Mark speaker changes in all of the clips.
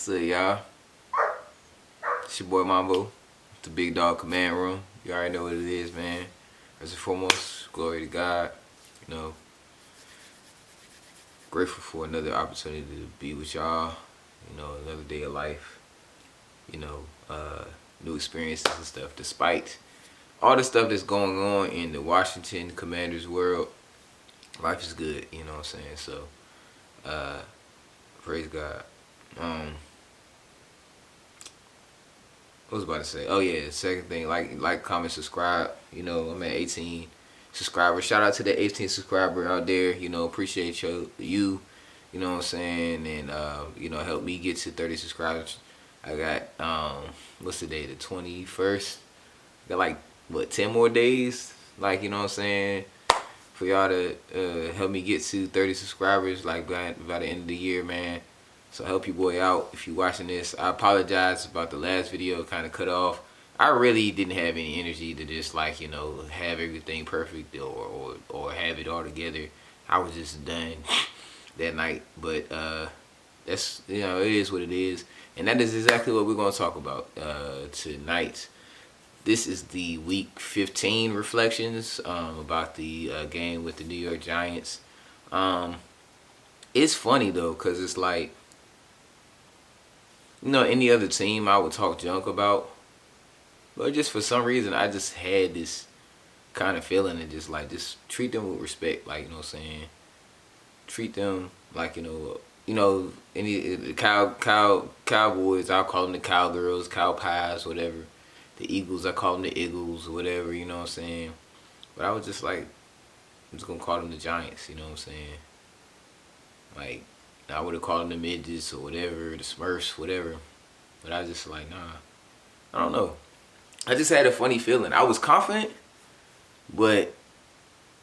Speaker 1: So y'all, it's your boy Mambo, the Big Dog Command Room. You already know what it is, man. First and foremost, glory to God. You know, grateful for another opportunity to be with y'all. You know, another day of life. You know, new experiences and stuff. Despite all the stuff that's going on in the Washington Commanders world, life is good. You know what I'm saying? So, uh, praise God. Um, what was I about to say? Oh yeah, second thing, like, comment, subscribe. You know, I'm at 18 subscribers. Shout out to the 18 subscriber out there. You know, appreciate you. You know what I'm saying, and you know, help me get to 30 subscribers. I got what's the day? The 21st. Got like what 10 more days. Like, you know what I'm saying, for y'all to help me get to 30 subscribers. Like by the end of the year, man. So help your boy out if you're watching this. I apologize about the last video, kind of cut off. I really didn't have any energy to just, like, you know, have everything perfect or have it all together. I was just done that night. But that's, you know, it is what it is. And that is exactly what we're going to talk about tonight. This is the week 15 reflections about the game with the New York Giants. It's funny though, because it's like, you know, any other team I would talk junk about, but just for some reason I just had this kind of feeling and just treat them with respect. Like, you know what I'm saying, treat them like, you know, any the Cowboys, I'll call them the Cowgirls, Cow Pies, whatever. The Eagles, I call them the Eagles, whatever. You know what I'm saying. But I was just like, I'm just gonna call them the Giants. You know what I'm saying. Like, I would have called them the Midgets or whatever, the Smurfs, whatever. But I was just like, nah, I don't know. I just had a funny feeling. I was confident, but,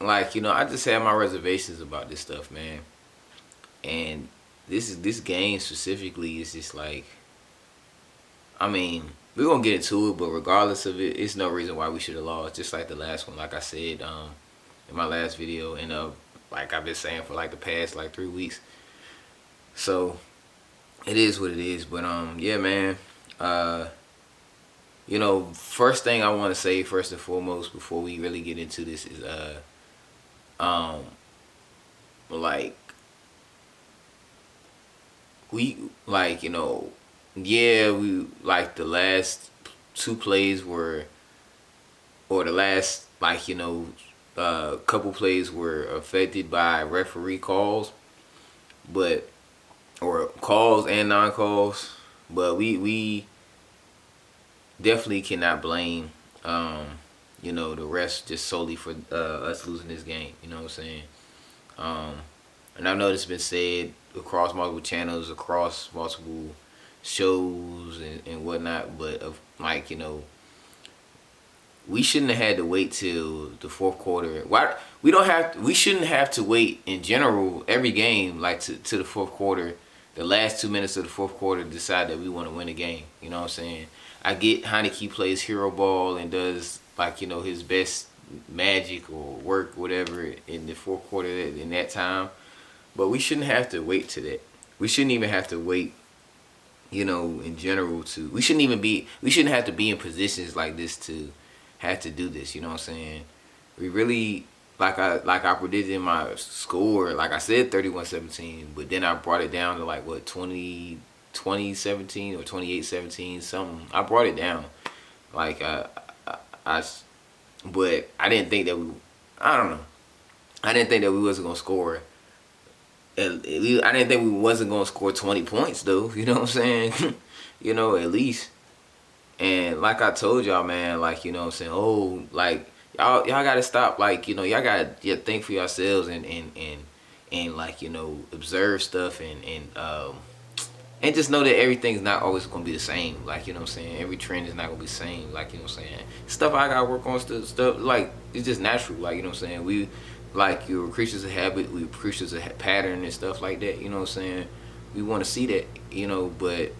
Speaker 1: like, you know, I just had my reservations about this stuff, man. And this game specifically is just like, I mean, we're gonna get into it, but regardless of it, it's no reason why we should have lost. Just like the last one, like I said in my last video, and like I've been saying for like the past like 3 weeks. So it is what it is. But yeah, man. You know, first thing I want to say, first and foremost, before we really get into this, is like, we, like, you know, yeah, we, like, the last two plays were, or the last, like, you know, couple plays were affected by referee calls, but, or calls and non-calls, but we definitely cannot blame, you know, the refs just solely for us losing this game. You know what I'm saying? And I know this has been said across multiple channels, across multiple shows and whatnot, but like, you know, we shouldn't have had to wait till the fourth quarter. Why we shouldn't have to wait in general every game, like, to the fourth quarter, the last 2 minutes of the fourth quarter, to decide that we want to win a game. You know what I'm saying? I get Heineke plays hero ball and does, like, you know, his best magic or work, whatever, in the fourth quarter in that time. But we shouldn't have to wait to that. We shouldn't even have to wait, you know, in general, to, we shouldn't have to be in positions like this to have to do this. You know what I'm saying? We really, like I predicted in my score, like I said 31-17, but then I brought it down to like what, 20-17 or 28-17, something. I brought it down. Like but I didn't think that I don't know. I didn't think that we wasn't gonna score. I didn't think we wasn't gonna score 20 points though. You know what I'm saying? You know, at least. And like I told y'all, man, like, you know what I'm saying, oh, like, y'all gotta stop, like, you know, y'all gotta think for yourselves and like, you know, observe stuff and just know that everything's not always gonna be the same. Like, you know what I'm saying, every trend is not gonna be the same. Like, you know what I'm saying, stuff I gotta work on, stuff like, it's just natural. Like, you know what I'm saying, we, like, you're creatures of habit, we creatures of pattern and stuff like that. You know what I'm saying, we want to see that, you know, but,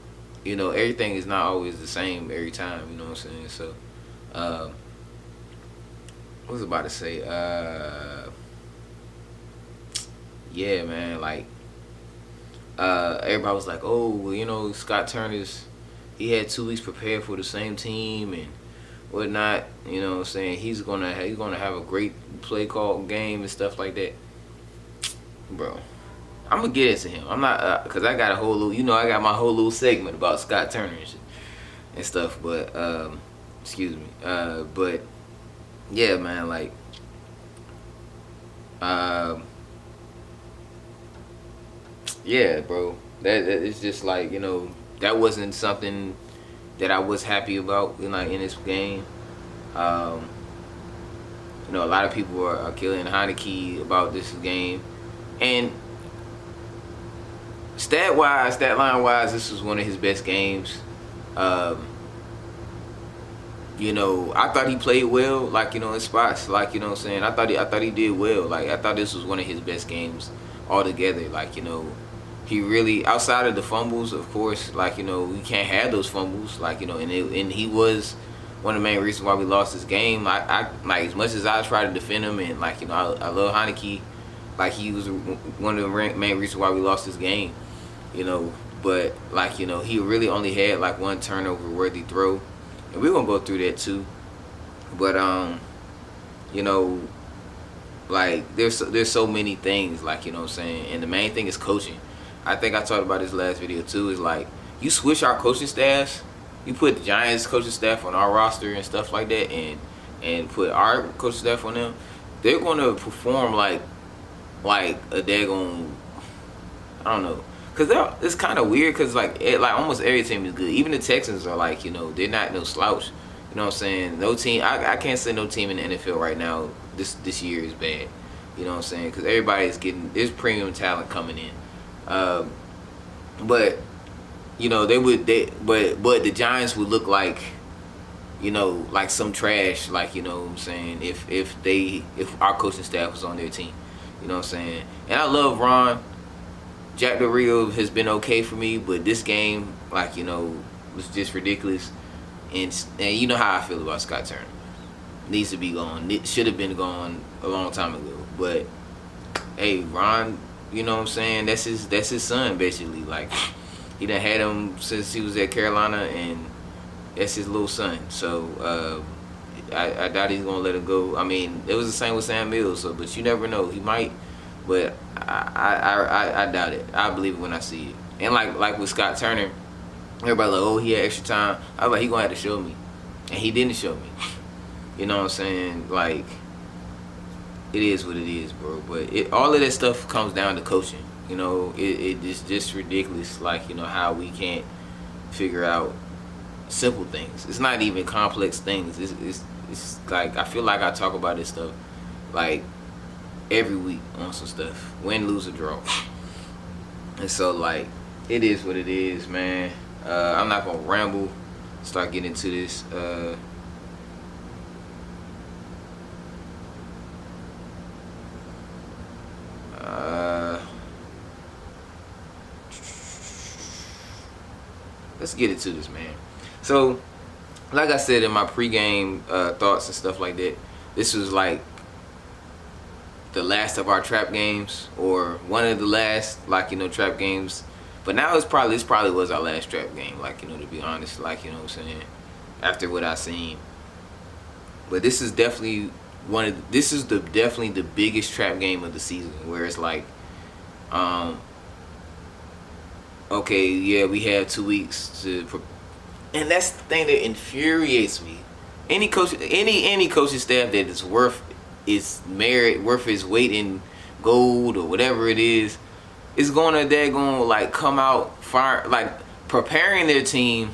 Speaker 1: you know, everything is not always the same every time. You know what I'm saying? So, what was I about to say? Yeah, man. Like, everybody was like, oh, well, Scott Turner's he had 2 weeks prepared for the same team and whatnot. You know what I'm saying? He's gonna have a great play call game and stuff like that, bro. I'm gonna get into him. I'm not because I got a whole little, I got my whole little segment about Scott Turner and shit and stuff. But excuse me. But yeah, man, like um, yeah, bro. That it's just like that wasn't something that I was happy about in this game. Um, a lot of people are killing Heineke about this game, and stat line wise, this was one of his best games. Um, I thought he played well, like in spots, like what I'm saying. I thought he did well. Like I thought this was one of his best games altogether. Like he really outside of the fumbles, of course. Like we can't have those fumbles. Like and he was one of the main reasons why we lost this game. I like as much as I try to defend him and like I love Heineke. Like he was one of the main reasons why we lost this game. But like he really only had like one turnover worthy throw, and we're gonna go through that too. But you know, like there's so many things, like what I'm saying, and the main thing is coaching. I think I talked about this last video too. Is like you switch our coaching staffs, you put the Giants coaching staff on our roster and stuff like that, and put our coaching staff on them, they're gonna perform like a daggone, I don't know. Cause it's kind of weird. Cause like almost every team is good. Even the Texans are like they're not no slouch. You know what I'm saying? No team. I can't say no team in the NFL right now this year is bad. You know what I'm saying? Cause everybody's there's premium talent coming in. But but the Giants would look like like some trash. Like what I'm saying, if our coaching staff was on their team. You know what I'm saying? And I love Ron. Jack Del Rio has been okay for me, but this game, like, was just ridiculous. And you know how I feel about Scott Turner. Needs to be gone. It should have been gone a long time ago. But hey, Ron, you know what I'm saying? That's his son basically. Like he done had him since he was at Carolina, and that's his little son. So I doubt he's gonna let him go. I mean, it was the same with Sam Mills. So, but you never know. He might. But I doubt it. I believe it when I see it. And like with Scott Turner, everybody like, oh, he had extra time. I was like, he gonna have to show me, and he didn't show me. You know what I'm saying? Like, it is what it is, bro. But all of that stuff comes down to coaching. It's just ridiculous. Like how we can't figure out simple things. It's not even complex things. It's like I feel like I talk about this stuff like every week on some stuff. Win, lose, or draw. And so like it is what it is, man. I'm not gonna ramble, start getting into this. Let's get into this, man. So like I said in my pregame thoughts and stuff like that, this was like the last of our trap games, or one of the last, trap games. But now this probably was our last trap game, to be honest, what I'm saying, after what I seen. But this is definitely definitely the biggest trap game of the season, where it's like, okay, yeah, we have 2 weeks and that's the thing that infuriates me. Any coaching staff that is worth his weight in gold or whatever it is going to come out fire, preparing their team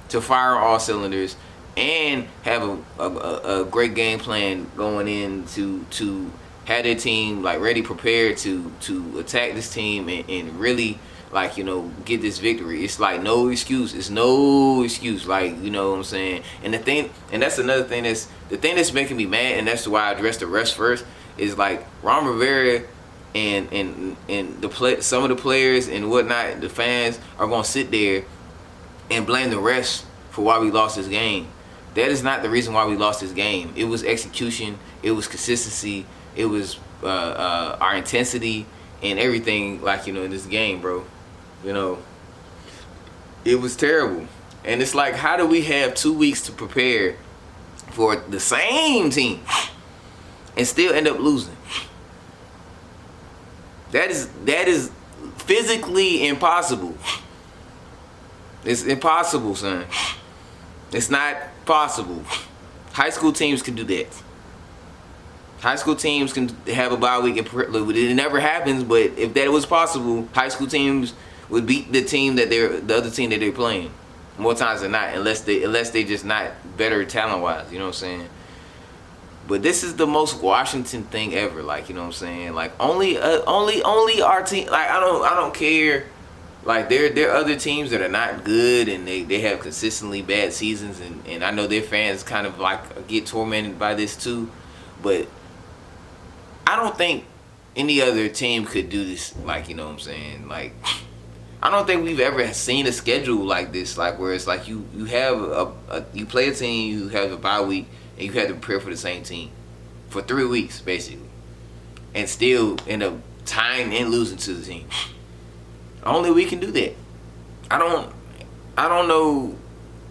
Speaker 1: to fire on all cylinders and have a great game plan going in to have their team ready, prepared to attack this team and really get this victory. It's no excuse. It's no excuse. What I'm saying. And that's another thing that's making me mad, and that's why I addressed the refs first, is Ron Rivera and some of the players and whatnot, the fans are gonna sit there and blame the refs for why we lost this game. That is not the reason why we lost this game. It was execution. It was consistency. It was our intensity and everything in this game, bro. You know, it was terrible. And it's like, how do we have 2 weeks to prepare for the same team and still end up losing? That is physically impossible. It's impossible, son. It's not possible. High school teams can do that. High school teams can have a bye week. It never happens, but if that was possible, high school teams would beat the other team that they're playing more times than not, unless they just not better talent wise. You know what I'm saying? But this is the most Washington thing ever. Like, you know what I'm saying? Like, only our team. Like, I don't care. Like, there are other teams that are not good and they have consistently bad seasons, and I know their fans kind of like get tormented by this too, but I don't think any other team could do this. Like, you know what I'm saying? Like, I don't think we've ever seen a schedule like this, like where it's like you have you play a team, you have a bye week, and you have to prepare for the same team for 3 weeks basically, and still end up tying and losing to the team. Only we can do that. I don't know.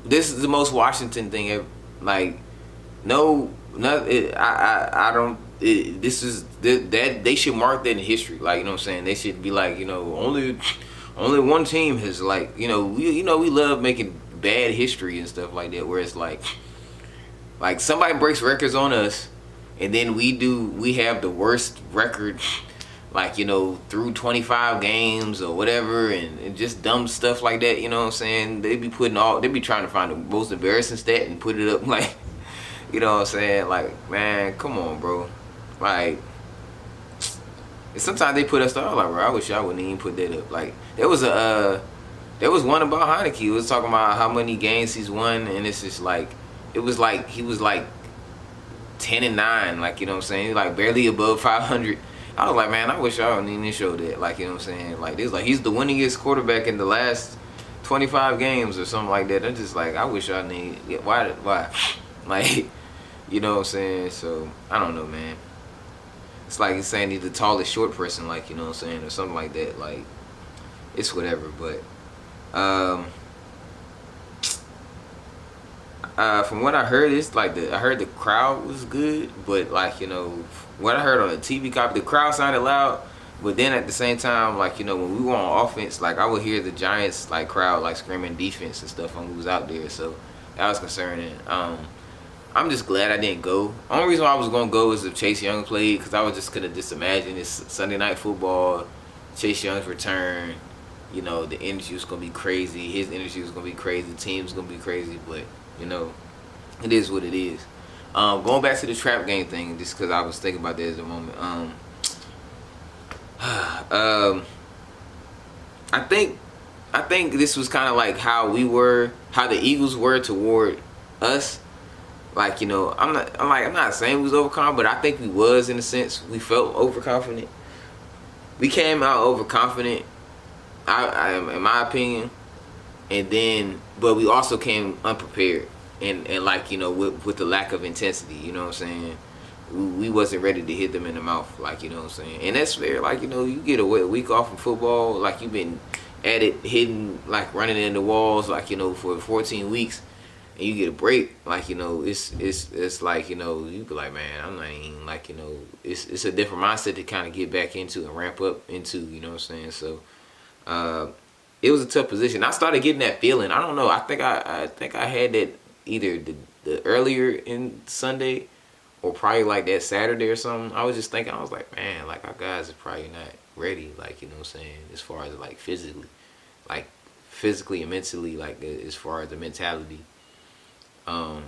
Speaker 1: This is the most Washington thing ever. Like, no, I don't. This is that they should mark that in history. Like, you know what I'm saying? They should be like, only one team has, like, we love making bad history and stuff like that, where it's like somebody breaks records on us, and then we have the worst record, like, through 25 games or whatever, and just dumb stuff like that. You know what I'm saying? They be trying to find the most embarrassing stat and put it up, like, you know what I'm saying? Like, man, come on, bro. Like, sometimes they put us all like, bro, I wish I wouldn't even put that up. Like, there was one about Heineke. It was talking about how many games he's won, and it's just like, it was like he was like 10-9, like, you know what I'm saying? He's like barely above 500. I was like, man, I wish I wouldn't even show that. Like, you know what I'm saying? Like, this, like, he's the winningest quarterback in the last 25 games or something like that. I'm just like, I wish I need. Why? Like, you know what I'm saying? So I don't know, man. It's like he's saying he's the tallest short person, like, you know what I'm saying, or something like that. Like, it's whatever. But from what I heard, it's like I heard the crowd was good, but, like, what I heard on the TV copy, the crowd sounded loud, but then at the same time, like, when we were on offense, like, I would hear the Giants, like, crowd, like, screaming defense and stuff when we was out there, so that was concerning. I'm just glad I didn't go. Only reason why I was gonna go is if Chase Young played, because I was just gonna just imagine this Sunday night football, Chase Young's return. The energy was gonna be crazy. His energy was gonna be crazy. The team's gonna be crazy, but it is what it is. Going back to the trap game thing, just because I was thinking about that at the moment. I think this was kind of like how the Eagles were toward us. Like, I'm not saying we was overconfident, but I think we was, in a sense. We felt overconfident. We came out overconfident, I in my opinion, but we also came unprepared, and like, with the lack of intensity. You know what I'm saying? We wasn't ready to hit them in the mouth, like, you know what I'm saying. And that's fair. Like, you get a week off from football, like, you've been at it, hitting, like, running into walls, like, for 14 weeks. And you get a break, like, it's like, you be like, man, I'm not even, like, it's a different mindset to kind of get back into and ramp up into, you know what I'm saying? So, it was a tough position. I started getting that feeling. I don't know. I think I had that either the earlier in Sunday or probably like that Saturday or something. I was just thinking, I was like, man, like, our guys are probably not ready, like, you know what I'm saying, as far as, like, physically and mentally, like, as far as the mentality. And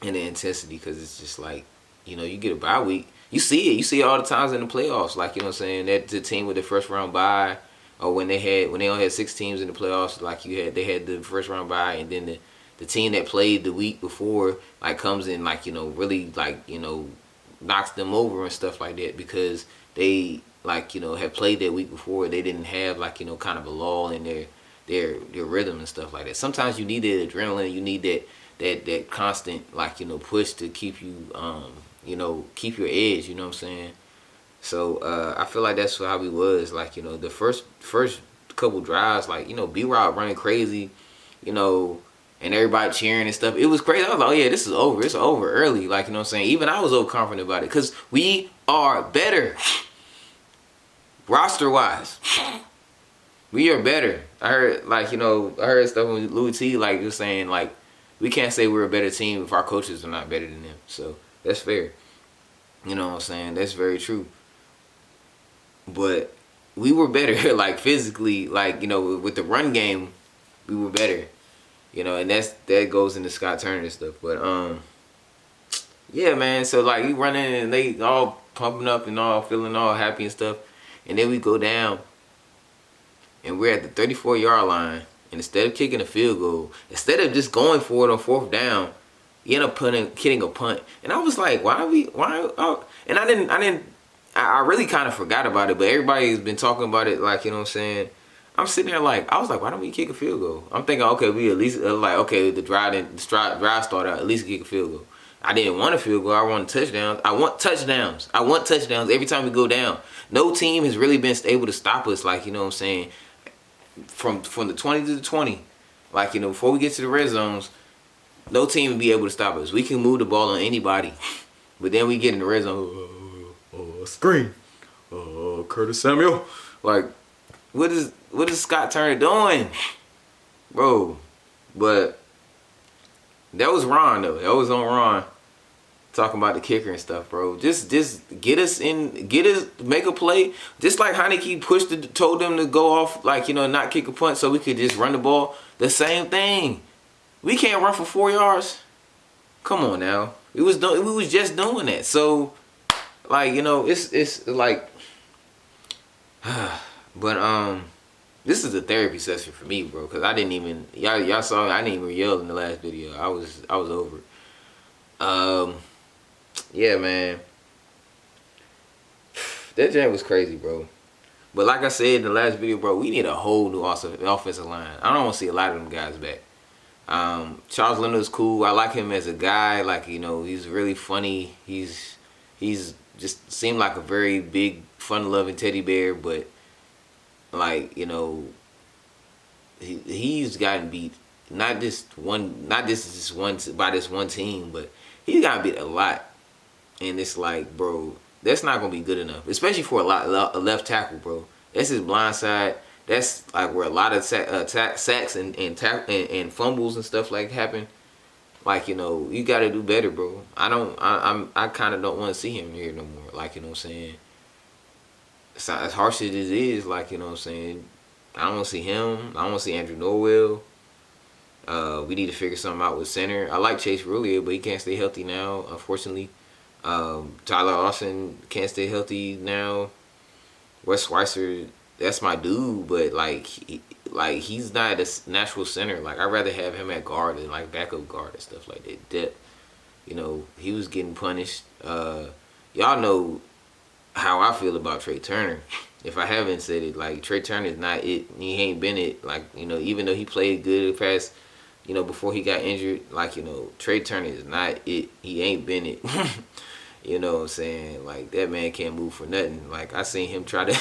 Speaker 1: the intensity, because it's just like, you get a bye week. You see it all the times in the playoffs, like, you know what I'm saying, that the team with the first round bye, or when they only had 6 teams in the playoffs, like, they had the first round bye, and then the team that played the week before, like, comes in, like, really, like, knocks them over and stuff like that, because they, like, had played that week before. They didn't have, like, kind of a lull in their rhythm and stuff like that. Sometimes you need that adrenaline, you need that constant, like, push to keep you, keep your edge, you know what I'm saying? So, I feel like that's how we was, like, the first couple drives, like, you know, B-Rob running crazy, you know, and everybody cheering and stuff. It was crazy. I was like, oh yeah, this is over. It's over early. Like, you know what I'm saying? Even I was overconfident about it because we are better. Roster-wise. We are better. I heard, like, you know, I heard stuff with Louis T, like, he was saying, like, we can't say we're a better team if our coaches are not better than them. So, that's fair. You know what I'm saying? That's very true. But we were better, like, physically, like, you know, with the run game, we were better. You know, and that goes into Scott Turner and stuff. But, yeah, man. So, like, we running and they all pumping up and all feeling all happy and stuff. And then we go down. And we're at the 34-yard line. And instead of kicking a field goal, instead of just going for it on 4th down, you end up hitting a punt. And I was like, why? And I really kind of forgot about it, but everybody's been talking about it, like, you know what I'm saying? I'm sitting there like, I was like, why don't we kick a field goal? I'm thinking, okay, we at least, like, okay, the drive started out, at least kick a field goal. I didn't want a field goal. I wanted touchdowns. I want touchdowns every time we go down. No team has really been able to stop us, like, you know what I'm saying, from the 20 to the 20. Like, you know, before we get to the red zones, no team will be able to stop us. We can move the ball on anybody. But then we get in the red zone. Screen. Curtis Samuel. Like, what is Scott Turner doing? Bro. But that was Ron, though. That was on Ron. Talking about the kicker and stuff, bro. Just get us, make a play. Just like Heinicke told them to go off, like, you know, not kick a punt so we could just run the ball. The same thing. We can't run for 4 yards. Come on now. We was just doing that. So, like, you know, it's like, but this is a therapy session for me, bro. Cause I didn't even y'all saw me. I didn't even yell in the last video. I was over it. Yeah, man. That jam was crazy, bro. But like I said in the last video, bro, we need a whole new offensive line. I don't want to see a lot of them guys back. Charles Leonard's cool. I like him as a guy. Like, you know, he's really funny. He's just seemed like a very big, fun-loving teddy bear. But, like, you know, he's gotten beat. Not just by this one team, but he's gotten beat a lot. And it's like, bro, that's not gonna be good enough, especially for a left tackle, bro. That's his blind side. That's like where a lot of sacks and fumbles and stuff like happen. Like, you know, you got to do better, bro. I kind of don't want to see him here no more. Like, you know what I'm saying? It's not, as harsh as it is, like, you know what I'm saying? I don't want to see him. I don't want to see Andrew Norwell. We need to figure something out with center. I like Chase Roulier, but he can't stay healthy now, unfortunately. Tyler Austin can't stay healthy now. Wes Schweitzer, that's my dude, but like he's not a natural center. Like, I'd rather have him at guard and like backup guard and stuff like that. Depth, you know, he was getting punished. Y'all know how I feel about Trey Turner. If I haven't said it, like, Trey Turner is not it. He ain't been it. Like, you know, even though he played good past, you know, before he got injured, like, you know, Trey Turner is not it. He ain't been it. You know what I'm saying? Like, that man can't move for nothing. Like, I seen him try to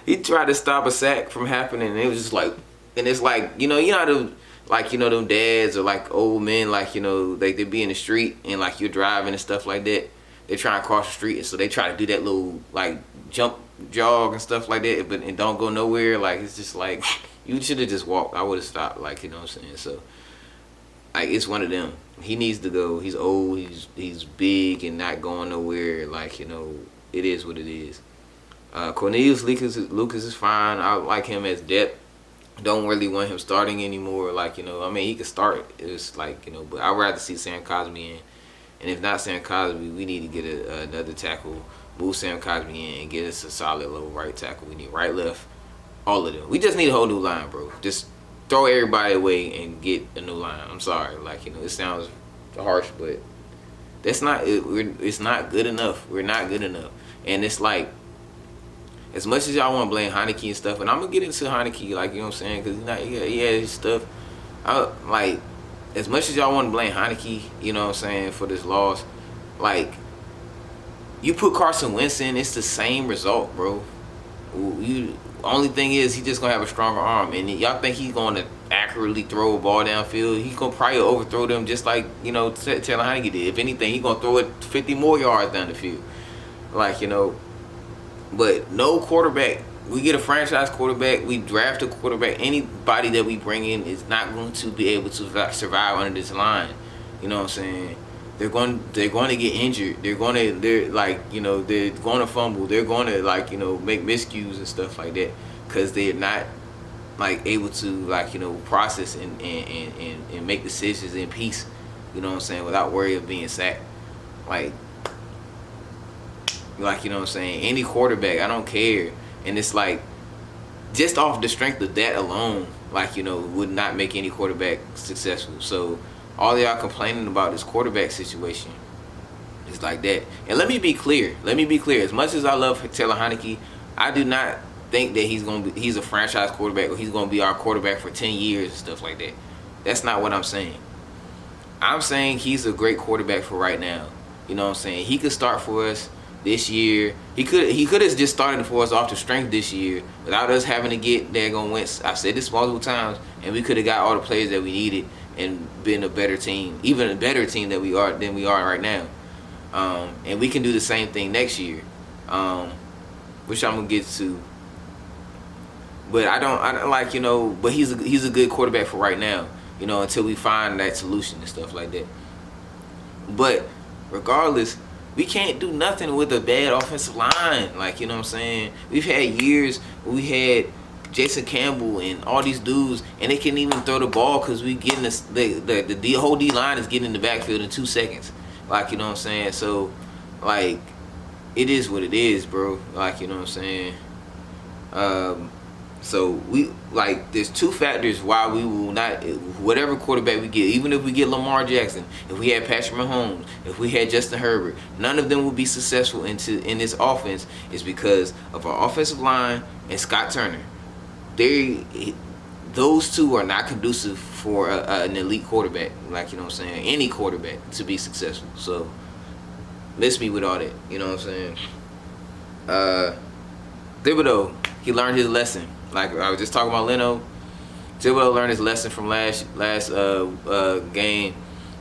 Speaker 1: he tried to stop a sack from happening, and it was just like, and it's like, you know how them, like, you know, them dads or like old men, like, you know, like they be in the street and like you're driving and stuff like that. They try to cross the street, and so they try to do that little like jump jog and stuff like that, but it don't go nowhere. Like, it's just like, you should have just walked. I would have stopped. Like, you know what I'm saying? So, like, it's one of them. He needs to go. He's old. He's big and not going nowhere. Like, you know, it is what it is. Cornelius Lucas is fine. I like him as depth. Don't really want him starting anymore. Like, you know, I mean, he could start. It's like, you know, but I'd rather see Sam Cosmi in. And if not Sam Cosmi, we need to get another tackle. Move Sam Cosmi in and get us a solid little right tackle. We need right, left, all of them. We just need a whole new line, bro. Just throw everybody away and get a new line. I'm sorry, like, you know, it sounds harsh, but that's not it. It's not good enough. We're not good enough. And it's like, as much as y'all want to blame Heinicke and stuff, and I'm gonna get into Heinicke, like, you know what I'm saying, because he had his stuff. Like, as much as y'all want to blame Heinicke, you know what I'm saying, for this loss, like, you put Carson Wentz in, it's the same result, bro. You only thing is he just gonna have a stronger arm, and y'all think he's gonna accurately throw a ball downfield? He's gonna probably overthrow them just like Taylor Heineke did. If anything, he's gonna throw it 50 more yards down the field, But no quarterback. We get a franchise quarterback. We draft a quarterback. Anybody that we bring in is not going to be able to survive under this line. You know what I'm saying? They're going to get injured. They're going to fumble. They're going to make miscues and stuff like that because they're not able to process and make decisions in peace. You know what I'm saying? Without worry of being sacked. You know what I'm saying? Any quarterback, I don't care. And it's just off the strength of that alone, would not make any quarterback successful. So all y'all complaining about this quarterback situation is like that. And let me be clear. As much as I love Taylor Heineke, I do not think that he's a franchise quarterback or he's gonna be our quarterback for 10 years and stuff like that. That's not what I'm saying. I'm saying he's a great quarterback for right now. You know what I'm saying? He could start for us this year. He could have just started for us off the strength this year without us having to get daggone Wentz. I've said this multiple times, and we could have got all the players that we needed and been a better team, even a better team than we are right now. And we can do the same thing next year, which I'm gonna get to. But I don't But he's a good quarterback for right now, until we find that solution and stuff like that. But regardless, we can't do nothing with a bad offensive line. You know what I'm saying? We've had years where we had Jason Campbell and all these dudes, and they can't even throw the ball because we getting the whole D line is getting in the backfield in 2 seconds. You know what I'm saying? So, it is what it is, bro. You know what I'm saying? So there's two factors why we will not, whatever quarterback we get, even if we get Lamar Jackson, if we had Patrick Mahomes, if we had Justin Herbert, none of them will be successful in this offense. Is because of our offensive line and Scott Turner. Those two are not conducive for an elite quarterback. You know what I'm saying? Any quarterback to be successful. So miss me with all that. You know what I'm saying? Thibodeau, he learned his lesson. I was just talking about Leno. Thibodeau learned his lesson from last game.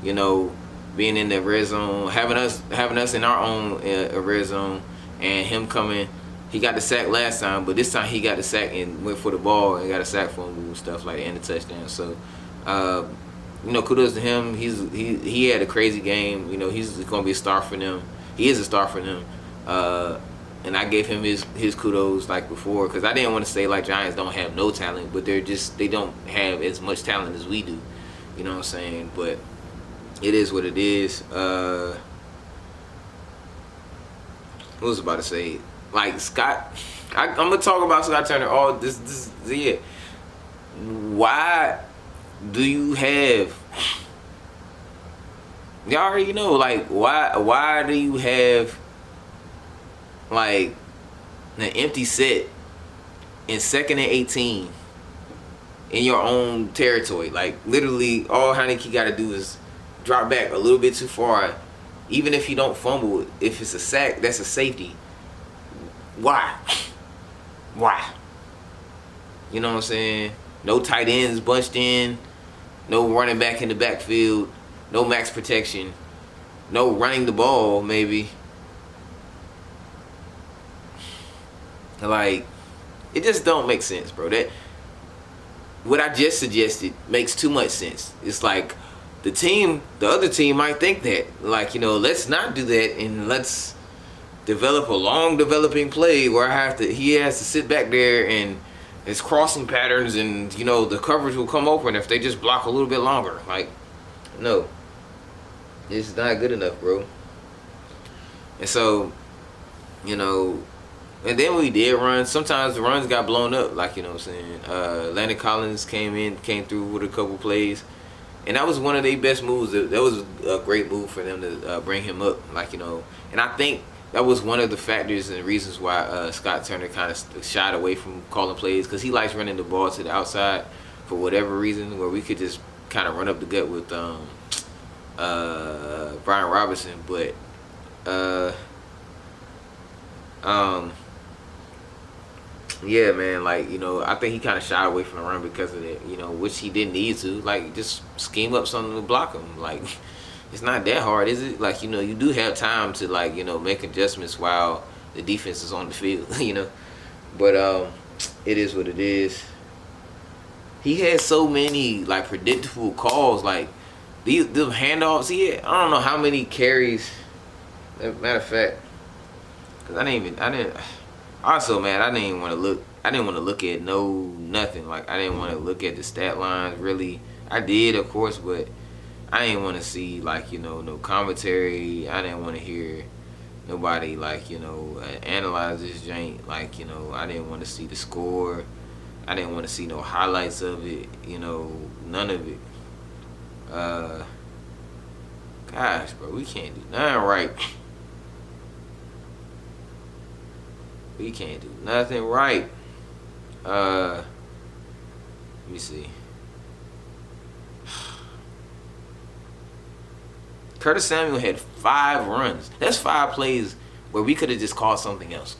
Speaker 1: Being in the red zone, having us in our own red zone, and him coming. He got the sack last time, but this time he got the sack and went for the ball and got a sack fumble and stuff like that, and a touchdown. So, kudos to him. He had a crazy game. He's going to be a star for them. He is a star for them. And I gave him his kudos before, because I didn't want to say Giants don't have no talent, but they don't have as much talent as we do. You know what I'm saying? But it is what it is. What was I about to say? Scott, I'm gonna talk about Scott Turner all this year. Why do you have? Y'all already know. Why do you have an empty set in 2nd and 18 in your own territory? Literally, all Heineke got to do is drop back a little bit too far. Even if you don't fumble, if it's a sack, that's a safety. Why? You know what I'm saying? No tight ends bunched in. No running back in the backfield. No max protection. No running the ball, maybe. It just don't make sense, bro. That what I just suggested makes too much sense. It's the other team might think that. Let's not do that and let's develop a long developing play where he has to sit back there and it's crossing patterns and the coverage will come open if they just block a little bit longer. No. It's not good enough, bro. And so, and then we did run. Sometimes the runs got blown up, you know what I'm saying. Landon Collins came through with a couple plays, and that was one of their best moves. That was a great move for them to bring him up, And I think that was one of the factors and reasons why Scott Turner kind of shied away from calling plays, because he likes running the ball to the outside for whatever reason, where we could just kind of run up the gut with Brian Robinson, but Yeah, man. Like, I think he kind of shied away from the run because of that. Which he didn't need to. Like, just scheme up something to block him. Like, it's not that hard, is it? Like, you do have time to like, make adjustments while the defense is on the field. But it is what it is. He had so many like predictable calls, like these handoffs. He had, I don't know how many carries. Matter of fact, because I didn't. Also, man, I didn't even want to look. I didn't want to look at nothing. Like I didn't want to look at the stat lines. Really, I did, of course, but I didn't want to see like no commentary. I didn't want to hear nobody like analyze this jank. Like I didn't want to see the score. I didn't want to see no highlights of it. None of it. Gosh, bro, we can't do nothing right. We can't do nothing right. Let me see. Curtis Samuel had 5 runs. That's 5 plays where we could have just called something else.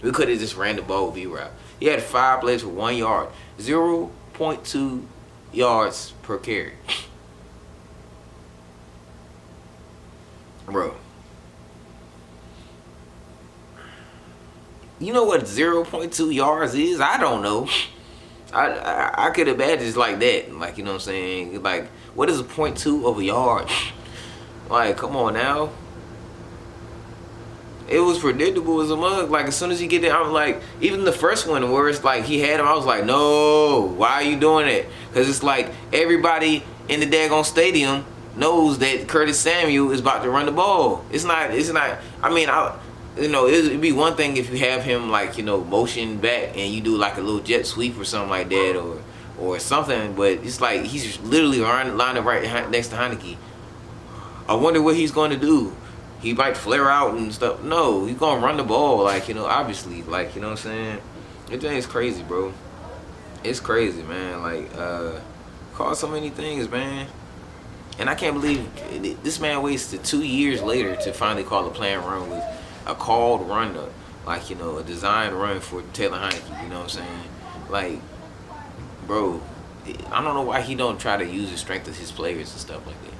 Speaker 1: We could have just ran the ball V-route. He had 5 plays for 1 yard. 0.2 yards per carry. Bro. You know what 0.2 yards is? I don't know. I could imagine it's like that. Like, you know what I'm saying? Like, what is a 0.2 of a yard? Like, come on now. It was predictable as a mug. Like, as soon as you get there, I'm like, even the first one where it's like he had him, I was like, no, why are you doing it? Because it's like everybody in the daggone stadium knows that Curtis Samuel is about to run the ball. It's not, I mean, it'd be one thing if you have him like, motion back and you do like a little jet sweep or something like that or something, but it's like he's literally lined up right next to Heinicke. I wonder what he's going to do. He might flare out and stuff. No, he's going to run the ball, like, obviously. Like, you know what I'm saying? It thing's crazy, bro. It's crazy, man. Like, call so many things, man. And I can't believe this man wasted 2 years later to finally call a planned run with a called run, like, a designed run for Taylor Heinicke, you know what I'm saying? Like, bro, I don't know why he don't try to use the strength of his players and stuff like that.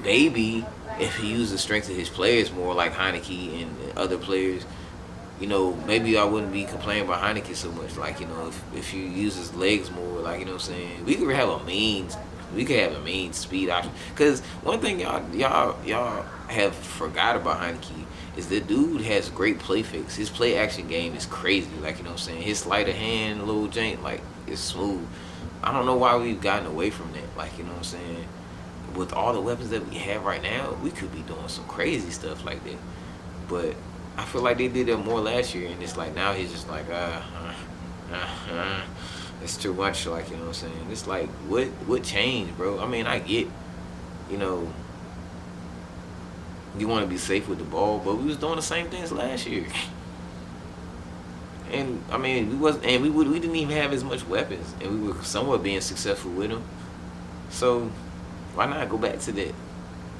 Speaker 1: Maybe if he used the strength of his players more, like Heinicke and other players, maybe I wouldn't be complaining about Heinicke so much. Like, if you use his legs more, like, you know what I'm saying? We could have a mean speed option. Because one thing y'all have forgot about Heinicke is the dude has great play fix. His play action game is crazy. Like, you know what I'm saying? His sleight of hand, little jank, like, is smooth. I don't know why we've gotten away from that. Like, you know what I'm saying? With all the weapons that we have right now, we could be doing some crazy stuff like that. But I feel like they did that more last year, and it's like now he's just like, it's too much. Like, you know what I'm saying? It's like, what changed, bro? I mean, I get, you want to be safe with the ball, but we was doing the same things last year. And I mean, we didn't even have as much weapons, and we were somewhat being successful with them. So why not go back to that?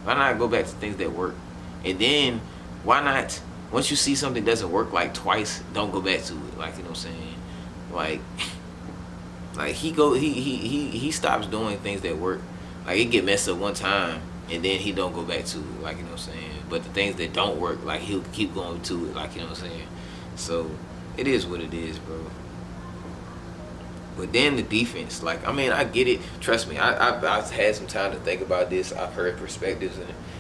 Speaker 1: Why not go back to things that work? And then why not, once you see something doesn't work like twice, don't go back to it. Like, you know what I'm saying? Like he stops doing things that work. Like, it get messed up one time and then he don't go back to it. Like, you know what I'm saying? But the things that don't work, like, he'll keep going to it. Like, you know what I'm saying? So it is what it is, bro. But then the defense, like, I mean, I get it. Trust me, I've had some time to think about this. I've heard perspectives,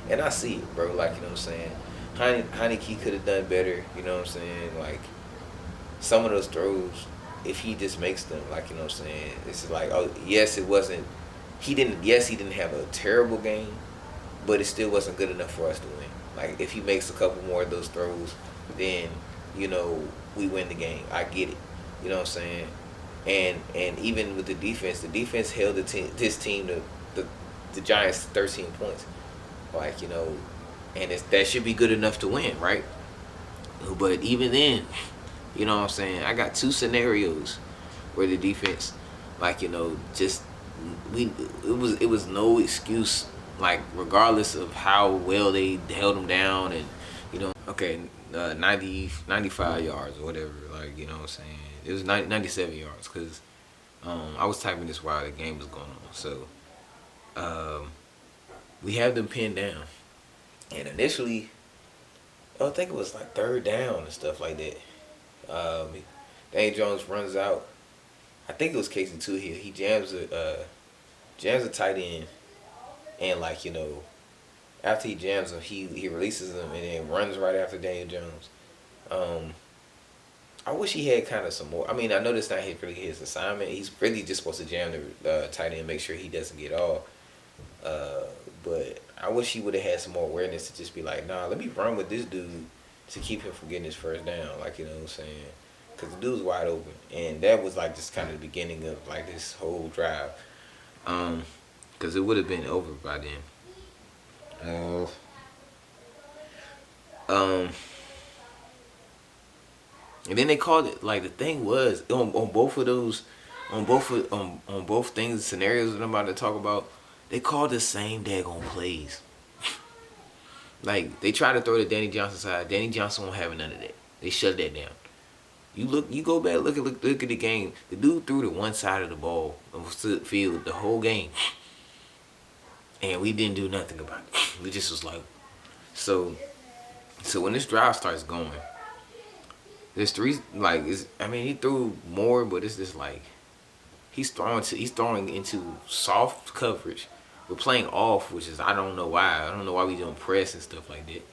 Speaker 1: and I see it, bro. Like, you know what I'm saying? Heinicke could have done better, you know what I'm saying? Like, some of those throws, if he just makes them, like, you know what I'm saying? It's like, oh, yes, he didn't have a terrible game, but it still wasn't good enough for us to win. Like, if he makes a couple more of those throws, then, we win the game. I get it. You know what I'm saying? And even with the defense held this team to the Giants 13 points. Like, and that should be good enough to win, right? But even then, you know what I'm saying? I got 2 scenarios where the defense, like, just it was no excuse, like, regardless of how well they held them down, and okay, 95 yards or whatever. Like, you know what I'm saying? It was 97 yards because I was typing this while the game was going on. So um, we have them pinned down. And initially, I think it was like third down and stuff like that. Daniel Jones runs out. I think it was Casey too. He jams a tight end, and like after he jams him, he releases him and then runs right after Daniel Jones. Um, I wish he had kind of some more. I mean, I know that's not really his assignment. He's really just supposed to jam the tight end, make sure he doesn't get off. Uh, but I wish he would have had some more awareness to just be like, nah, let me run with this dude to keep him from getting his first down. Like, you know what I'm saying? Because the dude's wide open. And that was like just kind of the beginning of like this whole drive. Because it would have been over by then. Um, and then they called it like the thing was on both of those, on both things scenarios that I'm about to talk about. They called the same daggone plays. Like they tried to throw the Danny Johnson side. Danny Johnson won't have none of that. They shut that down. You go back, look at the game. The dude threw to one side of the ball on the field the whole game, and we didn't do nothing about it. We just was like, so when this drive starts going, there's three like I mean he threw more, but it's just like he's throwing into soft coverage. We're playing off, which is I don't know why. I don't know why we don't press and stuff like that.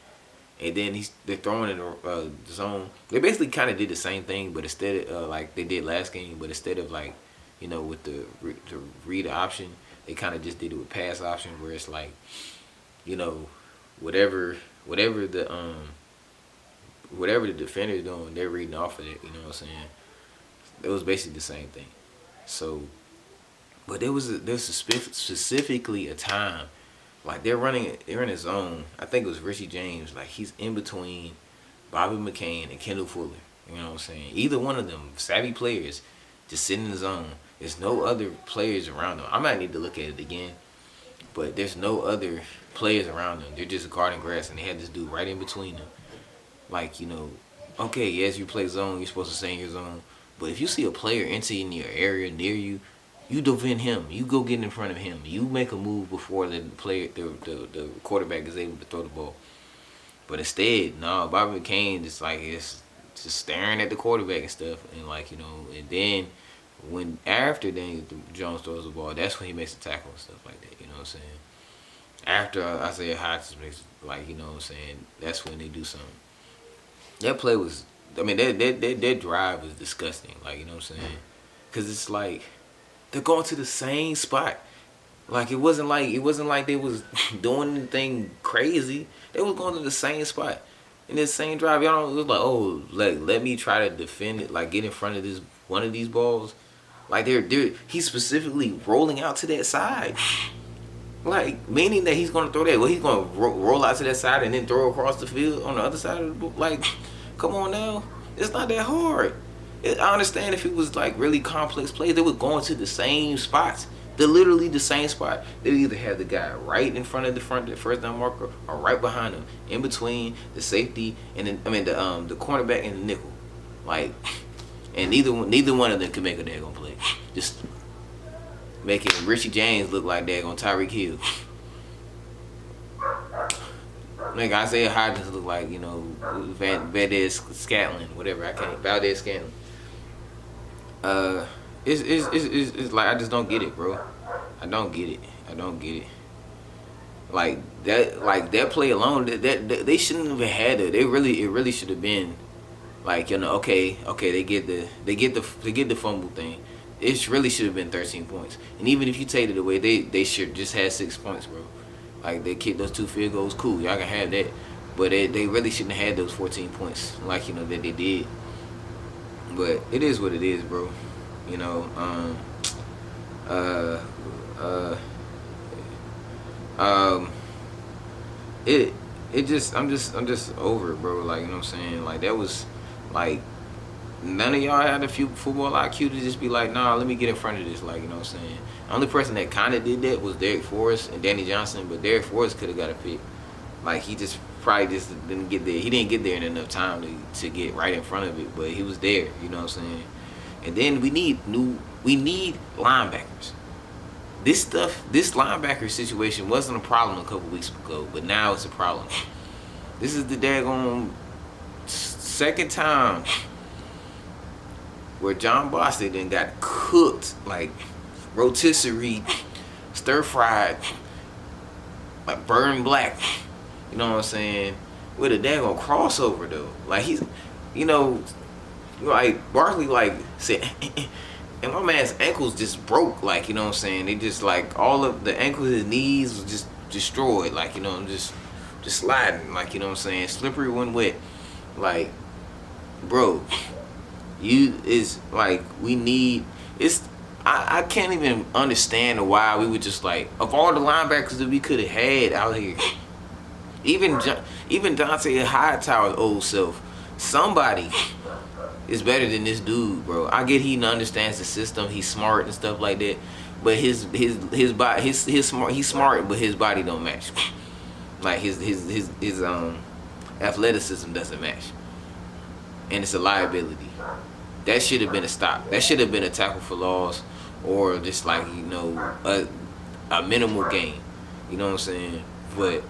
Speaker 1: And then they're throwing in the zone. They basically kind of did the same thing, but instead of like they did last game, but instead of like with the read option, they kind of just did it with pass option, where it's like whatever the defender's doing, they're reading off of it. You know what I'm saying? It was basically the same thing. So, but there's specifically a time. Like they're in his zone. I think it was Richie James. Like he's in between Bobby McCain and Kendall Fuller. You know what I'm saying? Either one of them savvy players just sitting in the zone. There's no other players around them. I might need to look at it again, but there's no other players around them. They're just guarding grass, and they had this dude right in between them. Like okay, yes, you play zone. You're supposed to stay in your zone, but if you see a player enter in your area near you, you defend him. You go get in front of him. You make a move before the quarterback is able to throw the ball. But instead, no, Bobby McCain just like is just staring at the quarterback and stuff, and and then when after Daniel Jones throws the ball, that's when he makes the tackle and stuff like that. You know what I'm saying? After Isaiah Hodgins makes you know what I'm saying, that's when they do something. That play was, I mean, that drive was disgusting. Like you know what I'm saying? Because it's like they're going to the same spot. Like it wasn't like they was doing anything crazy. They was going to the same spot in this same drive. Y'all know, it was like, oh, let me try to defend it. Like get in front of this one of these balls. Like he's specifically rolling out to that side. Like meaning that he's gonna throw that. Well, he's gonna roll out to that side and then throw across the field on the other side of the ball. Like, come on now, it's not that hard. I understand if it was like really complex plays, they were going to the same spots. They're literally the same spot. They either have the guy right in front of the first down marker, or right behind him, in between the safety and the cornerback and the nickel. Like, and neither one of them can make a daggone play. Just making Richie James look like daggone Tyreek Hill. Like Isaiah Hodgins look like Valdez Scantlin, whatever. Valdez Scantlin. It's like I just don't get it, bro. I don't get it. Like that play alone, that they shouldn't have even had it. It really should have been like okay, they get the fumble thing. It really should have been 13 points. And even if you take it away, they should just had 6 points, bro. Like they kicked those 2 field goals, cool, y'all can have that. But they really shouldn't have had those 14 points that they did. But it is what it is, bro. I'm just over it, bro. Like, you know what I'm saying? Like that was like none of y'all had a few football IQ to just be like, nah, let me get in front of this. Like, you know what I'm saying? The only person that kind of did that was Derek Forrest and Danny Johnson, but Derek Forrest could have got a pick. Like, he just probably just didn't get there. He didn't get there in enough time to get right in front of it, but he was there. You know what I'm saying? And then we need linebackers. This linebacker situation wasn't a problem a couple weeks ago, but now it's a problem. This is the daggone second time where John Bostic then got cooked, like rotisserie, stir fried, like burned black. You know what I'm saying? With a daggone crossover though. Like he's, you know, like Barkley like said, and my man's ankles just broke. Like, you know what I'm saying? They just like all of the ankles, his knees was just destroyed. Like, you know, I'm just sliding. Like, you know what I'm saying? Slippery when wet. Like, bro, you is like we need. It's I can't even understand why we would just like of all the linebackers that we could have had out here. Even Dante Hightower's old self, somebody is better than this dude, bro. I get he understands the system, he's smart and stuff like that, but his body, his smart, he's smart, but his body don't match. Like his athleticism doesn't match, and it's a liability. That should have been a stop. That should have been a tackle for loss, or just like, you know, a minimal gain. You know what I'm saying? But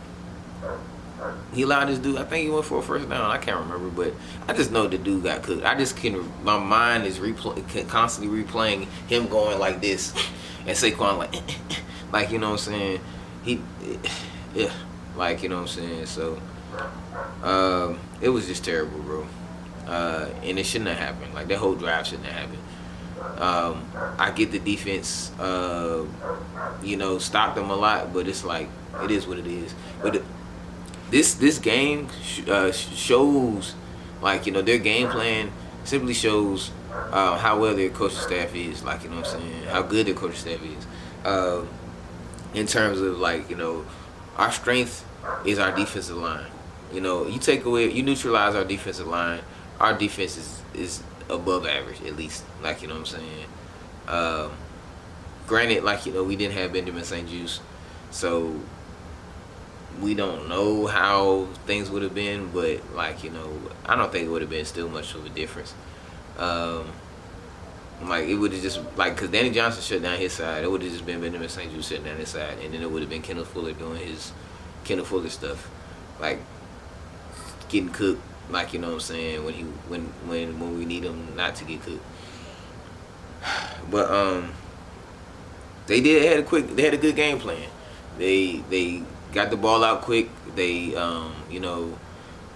Speaker 1: he allowed this dude, I think he went for a first down. I can't remember, but I just know the dude got cooked. I just my mind is constantly replaying him going like this, and Saquon like you know what I'm saying? Yeah, like, you know what I'm saying? So, it was just terrible, bro. And it shouldn't have happened. Like, that whole drive shouldn't have happened. I get the defense, you know, stopped them a lot, but it's like, it is what it is. But this game shows, like, you know, their game plan simply shows how well their coaching staff is, like, you know what I'm saying, how good their coaching staff is. In terms of, like, you know, our strength is our defensive line. You know, you neutralize our defensive line, our defense is above average, at least, like, you know what I'm saying. Granted, like, you know, we didn't have Benjamin St-Juste, so we don't know how things would have been, but, like, you know, I don't think it would have been still much of a difference. Like, it would have just, like, because Danny Johnson shut down his side, it would have just been Benjamin St-Juste shutting down his side, and then it would have been Kendall Fuller doing his Kendall Fuller stuff, like getting cooked, like, you know what I'm saying, when we need him not to get cooked. But they had a good game plan. They got the ball out quick. They you know,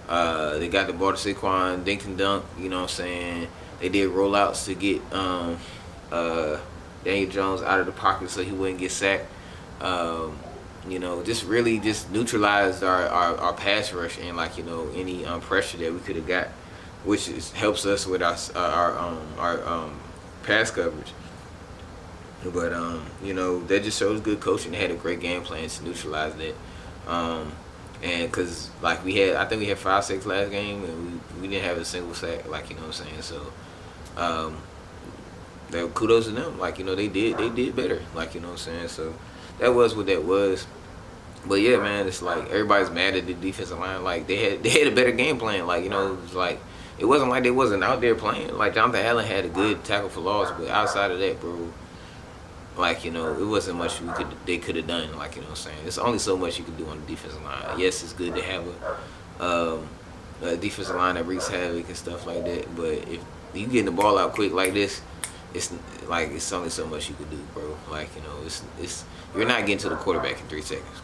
Speaker 1: they got the ball to Saquon, dink and dunk, you know what I'm saying. They did rollouts to get Daniel Jones out of the pocket so he wouldn't get sacked. You know, just really just neutralized our pass rush and, like, you know, any pressure that we could have got, which helps us with our pass coverage. But you know, that just shows good coaching. They had a great game plan to neutralize that. And because, like, I think we had 5 sacks last game, and we didn't have a single sack, like, you know what I'm saying. So kudos to them, like, you know, they did better, like, you know what I'm saying. So that was what that was. But yeah, man, it's like everybody's mad at the defensive line. Like, they had a better game plan. Like, you know, it wasn't like they wasn't out there playing. Like, Jonathan Allen had a good tackle for loss, but outside of that, bro, like, you know, it wasn't much they could have done. Like, you know what I'm saying. There's only so much you can do on the defensive line. Yes, it's good to have a defensive line that wreaks havoc and stuff like that. But if you getting the ball out quick like this, it's like it's only so much you can do, bro. Like, you know, it's you're not getting to the quarterback in 3 seconds.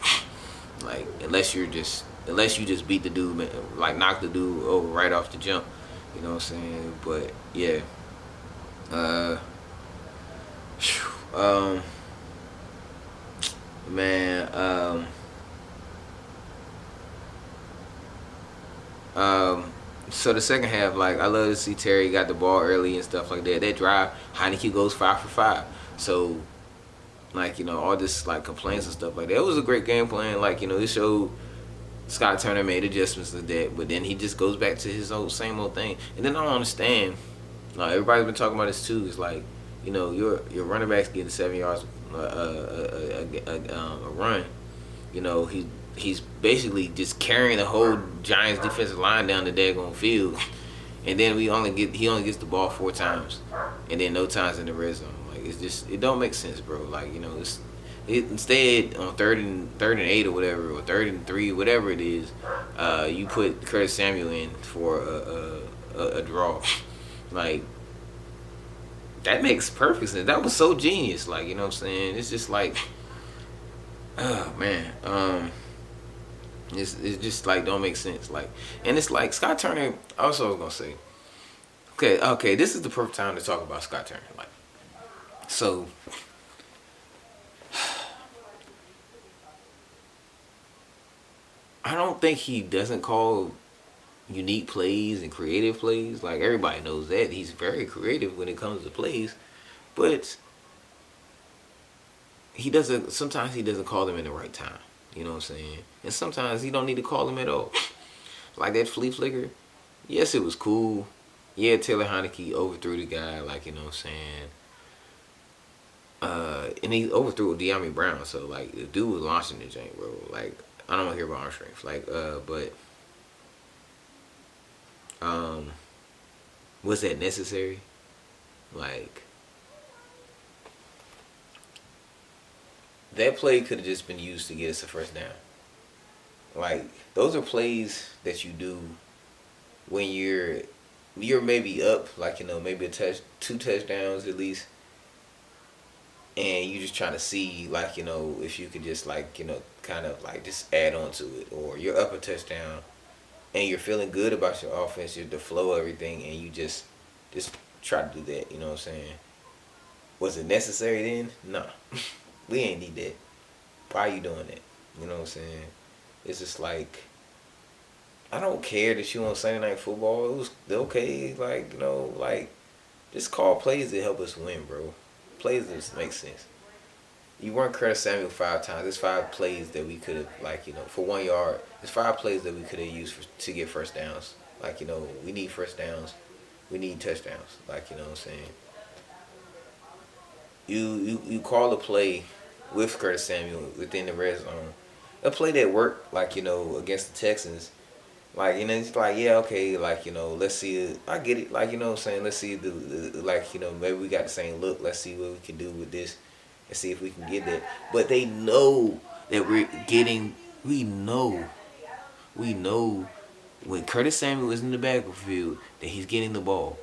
Speaker 1: Like, unless you just beat the dude, like knock the dude over right off the jump. You know what I'm saying? But yeah. Man, so the second half, like, I love to see Terry got the ball early and stuff like that. That drive, Heineke goes 5 for 5. So, like, you know, all this, like, complaints and stuff like that. It was a great game plan. Like, you know, it showed Scott Turner made adjustments to that, but then he just goes back to his same old thing. And then I don't understand. Like, everybody's been talking about this too. It's like, you know, your running back's getting 7 yards a run. You know, he's basically just carrying the whole Giants defensive line down the daggone field. And then he only gets the ball 4 times, and then no times in the red zone. Like it's just it don't make sense, bro. Like instead on third and 8 or whatever, or 3rd and 3, whatever it is, you put Curtis Samuel in for a draw. Like that makes perfect sense. That was so genius. Like you know what I'm saying? It's just like, oh man, it's just like don't make sense. Like, and it's like Scott Turner. Also, I was gonna say, okay, this is the perfect time to talk about Scott Turner. Like, so I don't think he doesn't call unique plays and creative plays. Like everybody knows that he's very creative when it comes to plays, but he doesn't. Sometimes he doesn't call them in the right time. You know what I'm saying? And sometimes he don't need to call them at all. Like that flea flicker. Yes, it was cool. Yeah, Taylor Heineke overthrew the guy. Like you know what I'm saying. And he overthrew De'Ami Brown. So like the dude was launching the jank, bro. Like I don't want to hear about arm strength. Like but um, was that necessary? Like that play could have just been used to get us a first down. Like those are plays that you do when you're maybe up, like you know, maybe two touchdowns at least, and you just trying to see like you know if you could just like you know kind of like just add on to it, or you're up a touchdown and you're feeling good about your offense, the flow, everything, and you just try to do that. You know what I'm saying? Was it necessary then? Nah, we ain't need that. Why are you doing that? You know what I'm saying? It's just like I don't care that you on Sunday Night Football. It was okay, like you know, like just call plays that help us win, bro. Plays that just make sense. You weren't Curtis Samuel 5 times. There's 5 plays that we could have, like you know, for 1 yard. There's 5 plays that we could have used to get first downs. Like you know, we need first downs. We need touchdowns. Like you know what I'm saying. You call a play with Curtis Samuel within the red zone. A play that worked, like you know, against the Texans. Like you know, it's like yeah, okay, like you know, let's see it. I get it, like you know, what I'm saying, let's see the like you know, maybe we got the same look. Let's see what we can do with this, and see if we can get that. But they know that we're getting. We know when Curtis Samuel is in the backfield that he's getting the ball.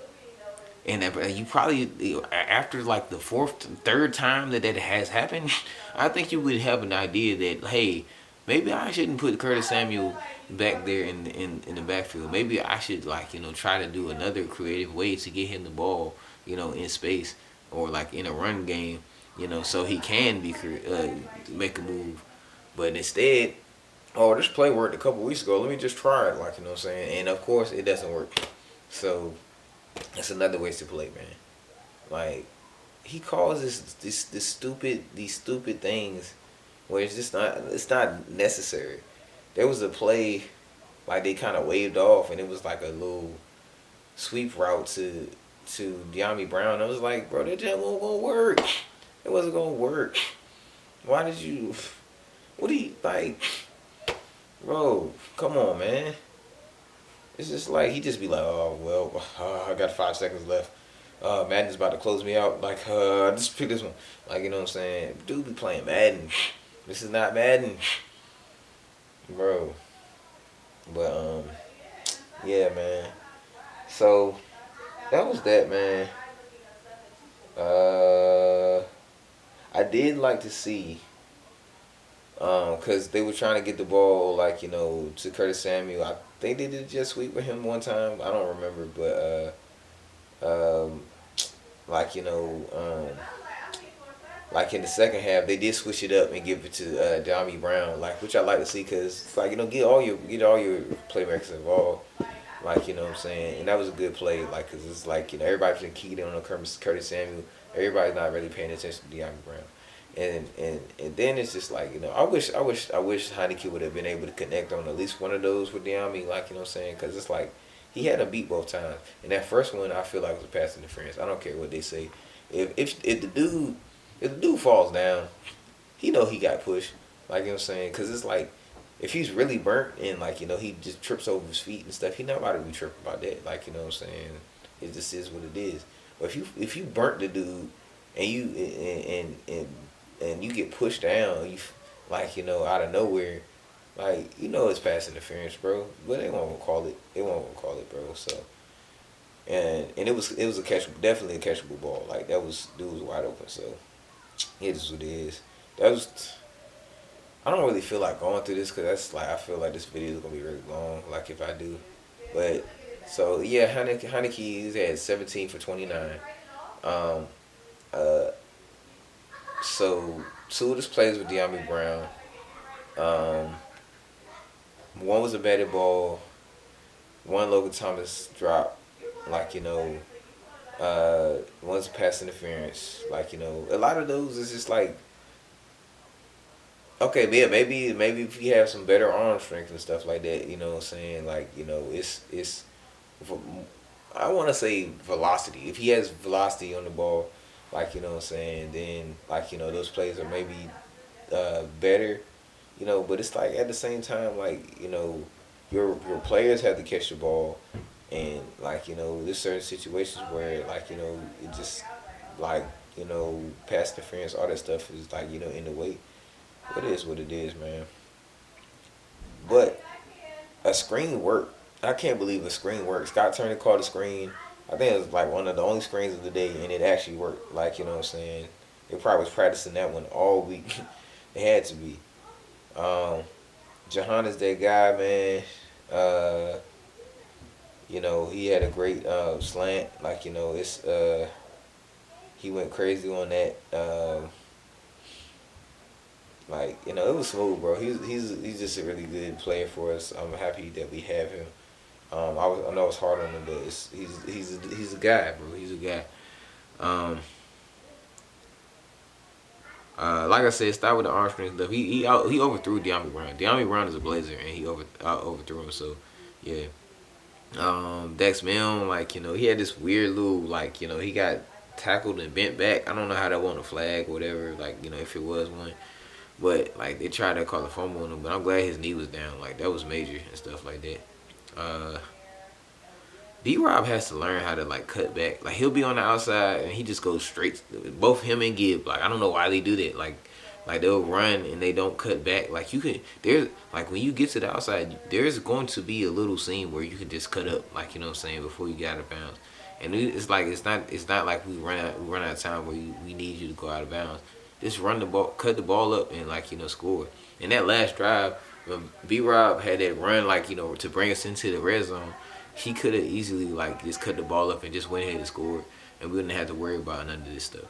Speaker 1: And you probably after like the third time that has happened, I think you would have an idea that hey, maybe I shouldn't put Curtis Samuel back there in the backfield. Maybe I should like you know try to do another creative way to get him the ball you know in space or like in a run game you know so he can make a move. But instead, oh this play worked a couple weeks ago. Let me just try it like you know what I'm saying. And of course it doesn't work. So that's another waste to play, man. Like he calls these stupid things where it's not necessary. There was a play like they kind of waved off and it was like a little sweep route to De'Ami Brown. I was like, bro, that just wasn't gonna work. It wasn't gonna work. Why did you? What do you like, bro? Come on, man. It's just like he just be like, oh well, I got 5 seconds left. Madden's about to close me out. Like, just pick this one. Like, you know what I'm saying? Dude be playing Madden. This is not Madden, bro. But yeah, man. So that was that, man. I did like to see, cause they were trying to get the ball like you know to Curtis Samuel. I think they did a jet sweep with him one time. I don't remember, but like you know, like in the second half, they did switch it up and give it to De'Ami Brown, like which I like to see, cause it's like you know get all your playmakers involved, like you know what I'm saying, and that was a good play, like cause it's like you know everybody's been keyed in on Curtis Samuel, everybody's not really paying attention to De'Ami Brown, and then it's just like you know I wish Heineke would have been able to connect on at least one of those with De'Ami, like you know what I'm saying, cause it's like he had a beat both times, and that first one I feel like was a pass interference. I don't care what they say, if the dude falls down, he know he got pushed. Like you know what I'm saying? Cause it's like
Speaker 2: if he's really burnt and like he just trips over his feet and stuff, he not about to be tripping about that. Like what I'm saying, it just is what it is. But if you burnt the dude and you and you get pushed down, like out of nowhere, like it's pass interference, bro. But they won't call it. They won't call it, bro. So and it was a catchable, definitely a catchable ball. Like that was dude was wide open. So it is what it is. That was. I don't really feel like going through this because that's like I feel like this video is gonna be really long. Like if I do, but so yeah, Heineke had 17 for 29. Um, uh, so two of his plays with De'Ami Brown. Um, one was a batted ball. One Logan Thomas drop. Like one's a pass interference. Like a lot of those is just like okay, yeah, maybe if you have some better arm strength and stuff like that, you know what I'm saying? Like, it's I want to say velocity. If he has velocity on the ball, like, what I'm saying, then like, those plays are maybe better, but it's like at the same time like, your players have to catch the ball and like, there's certain situations where like, it just like, pass interference, all that stuff is like, in the way. It is what it is, man. But a screen worked. I can't believe a screen worked. Scott Turner called a screen. I think it was like one of the only screens of the day, and it actually worked. Like, what I'm saying? They probably was practicing that one all week. It had to be. Jahan is that guy, man. He had a great slant. Like, it's he went crazy on that. Like it was smooth, bro. He's just a really good player for us. I'm happy that we have him. I know it's hard on him, but he's a guy, bro. He's a guy. Um, like I said, start with the arm strength stuff. He overthrew De'Ami Brown. De'Ami Brown is a Blazer, and he overthrew him. So yeah. Dex Milne, like he had this weird little like he got tackled and bent back. I don't know how that wasn't a flag or whatever. Like if it was one. But like they tried to call a fumble on him, but I'm glad his knee was down. Like that was major and stuff like that. D Rob has to learn how to like cut back. Like he'll be on the outside and he just goes straight. Both him and Gibb. Like I don't know why they do that. Like they'll run and they don't cut back. Like you can there's like when you get to the outside, there's going to be a little seam where you can just cut up. Like what I'm saying, before you get out of bounds. And it's like it's not like we run out of time where we need you to go out of bounds. Just run the ball, cut the ball up, and like score. And that last drive, when B Rob had that run, like to bring us into the red zone, he could have easily like just cut the ball up and just went ahead and scored, and we wouldn't have to worry about none of this stuff.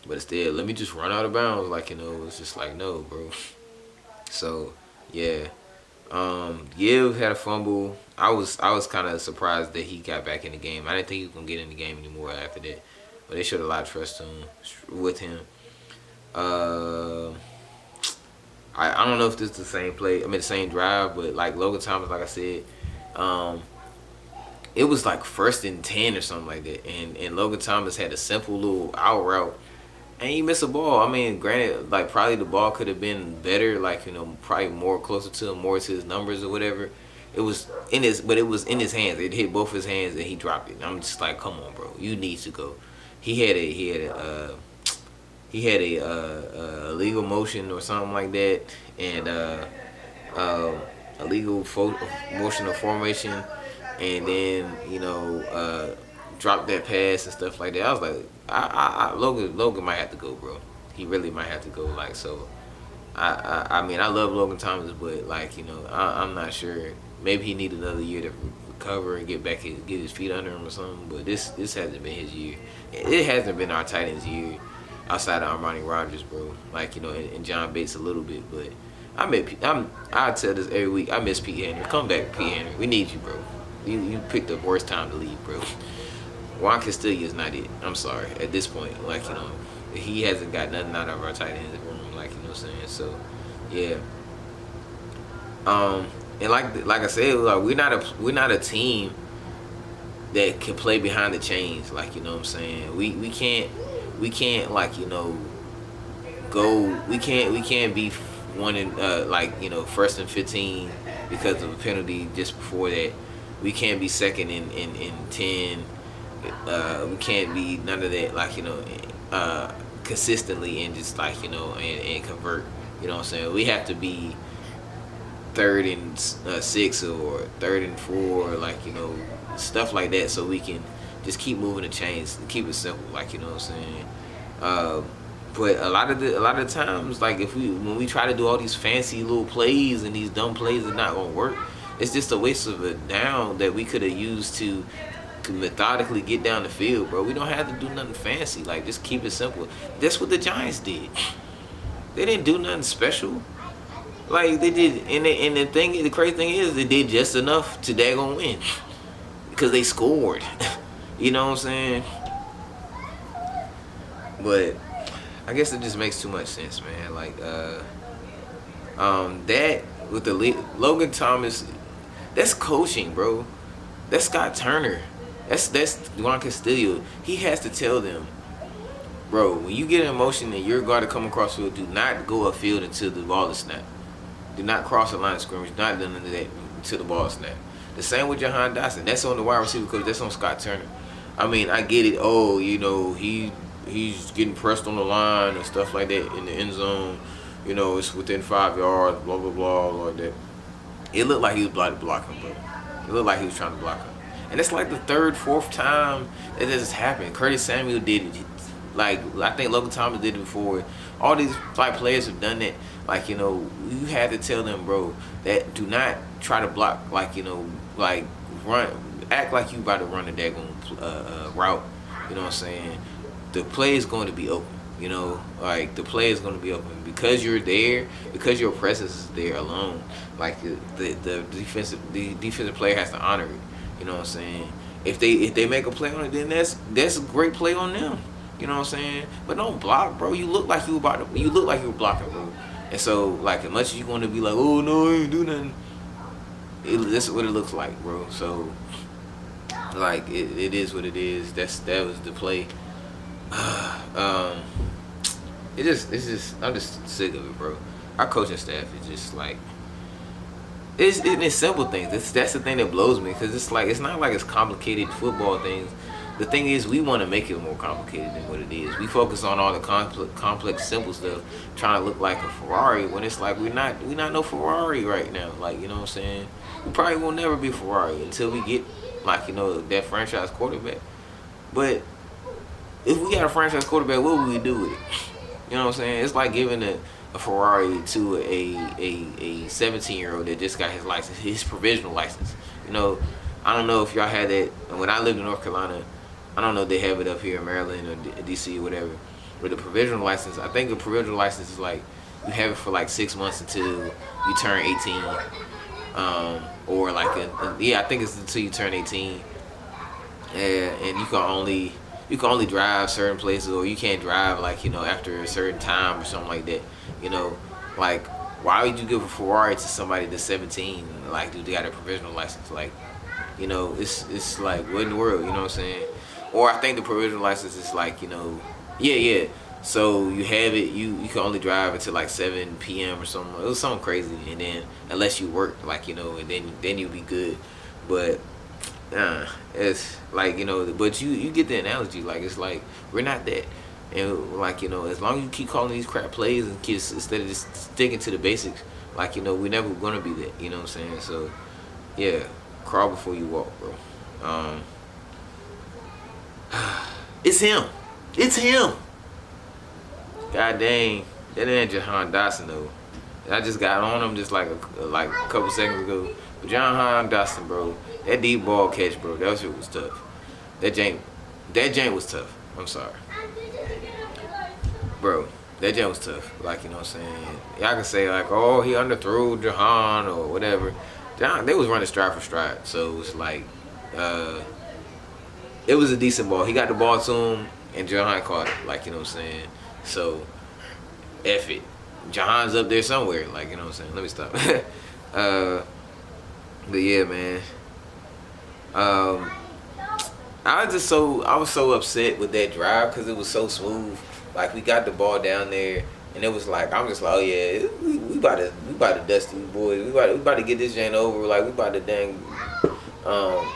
Speaker 2: But instead, let me just run out of bounds, like it's just like no, bro. So yeah, Gibb had a fumble. I was kind of surprised that he got back in the game. I didn't think he was gonna get in the game anymore after that, but they showed a lot of trust with him. Uh, I don't know if this is the same play. I mean the same drive, but like Logan Thomas, like I said, it was like 1st and 10 or something like that, and Logan Thomas had a simple little out route, and he missed a ball. I mean, granted, like probably the ball could have been better, like probably more closer to him, more to his numbers or whatever. It was it was in his hands. It hit both his hands, and he dropped it. And I'm just like, come on, bro, you need to go. He had a illegal motion or something like that, and illegal motion of formation, and then dropped that pass and stuff like that. I was like, Logan might have to go, bro. He really might have to go. Like so, I mean I love Logan Thomas, but like I'm not sure. Maybe he need another year to recover and get his feet under him or something. But this hasn't been his year. It hasn't been our tight end's year outside of Armani Rogers, bro. Like and John Bates a little bit, but I tell this every week. I miss Pete Henry. Come back, Pete Henry. We need you, bro. You picked the worst time to leave, bro. Juan Castillo is not it. I'm sorry. At this point, like he hasn't got nothing out of our tight ends room. Like what I'm saying. So, yeah. And like I said, like we're not a team that can play behind the chains. Like what I'm saying. We can't like go. We can't be one in like, first and 15 because of a penalty just before that. We can't be second in 10. We can't be none of that, like, consistently, and just like, and convert. You know what I'm saying? We have to be third and 6 or third and 4, like, stuff like that, so we can just keep moving the chains, keep it simple, like, you know what I'm saying. But a lot of the times, like, when we try to do all these fancy little plays and these dumb plays that not gonna work, it's just a waste of a down that we could have used to methodically get down the field, bro. We don't have to do nothing fancy. Like, just keep it simple. That's what the Giants did. They didn't do nothing special. Like, they did, and the crazy thing is, they did just enough to daggone win because they scored. You know what I'm saying? But I guess it just makes too much sense, man. Like, that with the Logan Thomas, that's coaching, bro. That's Scott Turner. That's Juan Castillo. He has to tell them, bro, when you get in motion and you're going to come across the field, do not go upfield until the ball is snapped. Do not cross the line of scrimmage. Do not do none of that until the ball is snapped. The same with Jahan Dotson. That's on the wide receiver coach. That's on Scott Turner. I mean, I get it. Oh, he's getting pressed on the line and stuff like that in the end zone. It's within 5 yards, blah, blah, blah, like that. It looked like he was blocking, bro. It looked like he was trying to block him. And it's like the third, fourth time that this has happened. Curtis Samuel did it. Like, I think Logan Thomas did it before. All these players have done that. Like, you had to tell them, bro, that do not try to block, like, like run, act like you about to run a daggone route. You know what I'm saying? The play is going to be open. Like, the play is going to be open because you're there, because your presence is there alone. Like, the defensive player has to honor it. You know what I'm saying? If they make a play on it, then that's a great play on them. You know what I'm saying? But don't block, bro. You look like you were blocking, bro. And so, like, as much as you want to be like, oh no, I ain't do nothing, this is what it looks like, bro. So, like, it is what it is. That was the play. It's just I'm just sick of it, bro. Our coaching staff is just like, it's simple things. That's the thing that blows me, because it's like, it's not like it's complicated football things. The thing is, we want to make it more complicated than what it is. We focus on all the complex, simple stuff, trying to look like a Ferrari, when it's like we're not no Ferrari right now. Like, you know what I'm saying? We probably will never be Ferrari until we get, like, that franchise quarterback. But if we got a franchise quarterback, what would we do with it? You know what I'm saying? It's like giving a Ferrari to a 17-year-old that just got his license, his provisional license. I don't know if y'all had that when I lived in North Carolina. I don't know if they have it up here in Maryland or DC or whatever. But the provisional license, I think the provisional license is like, you have it for like 6 months until you turn 18. Or like, I think it's until you turn 18. And you can only drive certain places, or you can't drive, like, after a certain time or something like that. Like, why would you give a Ferrari to somebody that's 17? Like, dude, they got a provisional license. Like, it's like, what in the world, you know what I'm saying? Or I think the provisional license is like, yeah. So you have it, you can only drive until like 7 p.m. or something. It was something crazy, and then unless you work, like, and then you'll be good. But it's like, but you get the analogy. Like, it's like, we're not that. And like, as long as you keep calling these crap plays and kids, instead of just sticking to the basics, like, we're never gonna be that. You know what I'm saying? So yeah, crawl before you walk, bro. It's him. God dang, that ain't Jahan Dotson though. I just got on him just like a couple seconds ago. But Jahan Dotson, bro, that deep ball catch, bro, that shit was tough. That jank was tough. I'm sorry, bro. That jank was tough. Like, you know what I'm saying? Y'all can say like, oh, he underthrew Jahan or whatever. Jahan, they was running stride for stride, so it was like, it was a decent ball. He got the ball to him, and Jahan caught it. Like, you know what I'm saying? So, F it. Jahan's up there somewhere. Like, you know what I'm saying? Let me stop. But yeah, man. I was so upset with that drive because it was so smooth. Like, we got the ball down there, And it was like, I'm just like, oh yeah, we about to dust these boys. We about to get this jam over. Like we about to dang, um,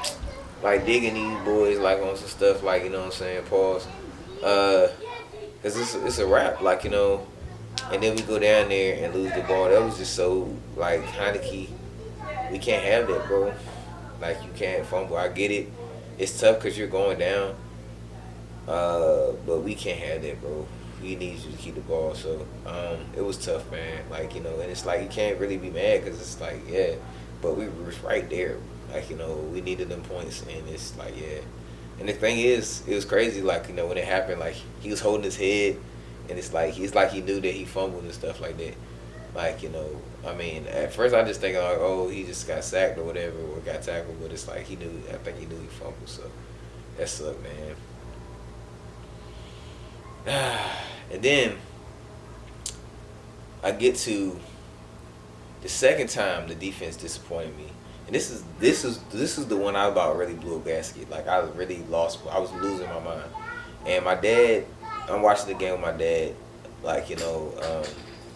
Speaker 2: like digging these boys like on some stuff like, you know what I'm saying, pause. Cause it's a wrap, like, you know. And then we go down there and lose the ball. That was just so like Heineke. We can't have that, bro. Like you can't fumble. I get it. It's tough because you're going down. But we can't have that, bro. We need you to keep the ball. So it was tough, man. Like, you know, and it's like you can't really be mad because it's like, yeah, but we were right there. Like, you know, we needed them points, and it's like, yeah. And the thing is, it was crazy. Like, you know, when it happened, like he was holding his head, and it's like he knew that he fumbled and stuff like that. Like, you know, I mean, at first I just thinking like, oh, he just got sacked or whatever, or got tackled, but it's like he knew. I think he knew he fumbled. So that sucked, man. And then I get to the second time the defense disappointed me, and this is the one I about really blew a gasket. Like I really lost. I was losing my mind. And my dad, I'm watching the game with my dad. Like, you know,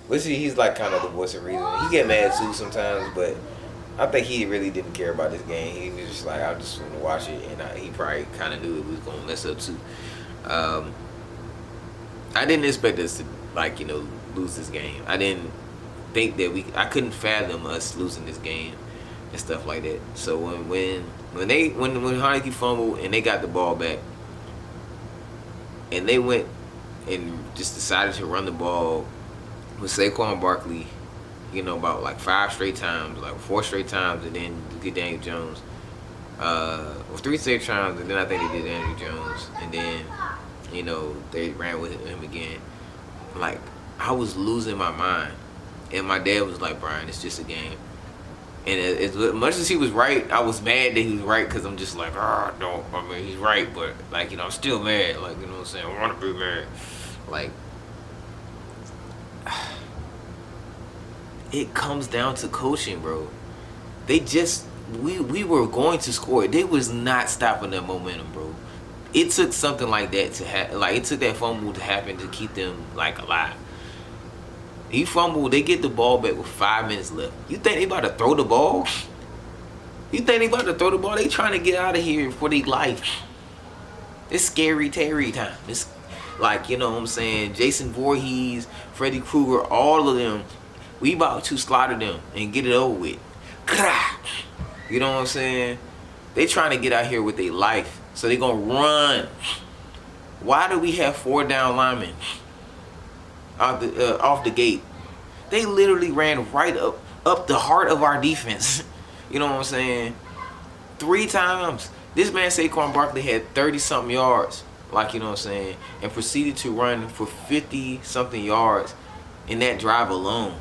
Speaker 2: which he's like kind of the voice of reason. He get mad too sometimes, but I think he really didn't care about this game. He was just like, I just want to watch it, and he probably kind of knew it was gonna mess up too. Um, I didn't expect us to, like, you know, lose this game. I didn't think that I couldn't fathom us losing this game and stuff like that. So when Heineke fumbled and they got the ball back and they went and just decided to run the ball with Saquon Barkley, you know, about like 5 straight times, like 4 straight times, and then get Daniel Jones. Or 3 straight times, and then I think they did Daniel Jones, and then, you know, they ran with him again. Like, I was losing my mind. And my dad was like, Brian, it's just a game. And as much as he was right, I was mad that he was right because I'm just like, no. I mean, he's right, but, like, you know, I'm still mad. Like, you know what I'm saying? I want to be mad. Like, it comes down to coaching, bro. They just, we were going to score. They was not stopping their momentum, bro. It took something like that to happen. Like, it took that fumble to happen to keep them, like, alive. He fumbled. They get the ball back with 5 minutes left. You think they about to throw the ball? You think they about to throw the ball? They trying to get out of here for their life. It's scary Terry time. It's like, you know what I'm saying, Jason Voorhees, Freddy Krueger, all of them. We about to slaughter them and get it over with. You know what I'm saying? They trying to get out here with their life. So they gonna run. Why do we have 4 down linemen off the gate? They literally ran right up the heart of our defense. You know what I'm saying? 3 times. This man Saquon Barkley had 30-something yards, like, you know what I'm saying, and proceeded to run for 50-something yards in that drive alone.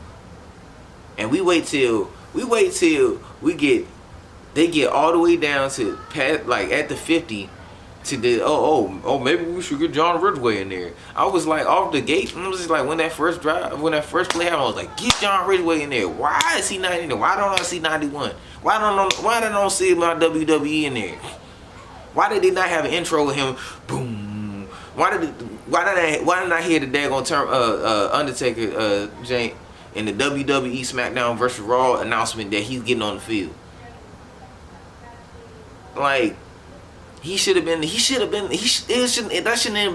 Speaker 2: And we wait till they get all the way down to like at the 50 to the maybe we should get John Ridgeway in there. I was like off the gate. I was just like when that first play happened, I was like, get John Ridgeway in there. Why is he not in there? Why don't I see 91? Why did I don't see my WWE in there? Why did they not have an intro with him? Boom. Why did I hear the daggone term Undertaker Jane in the WWE SmackDown vs. Raw announcement that he's getting on the field? Like, that shouldn't have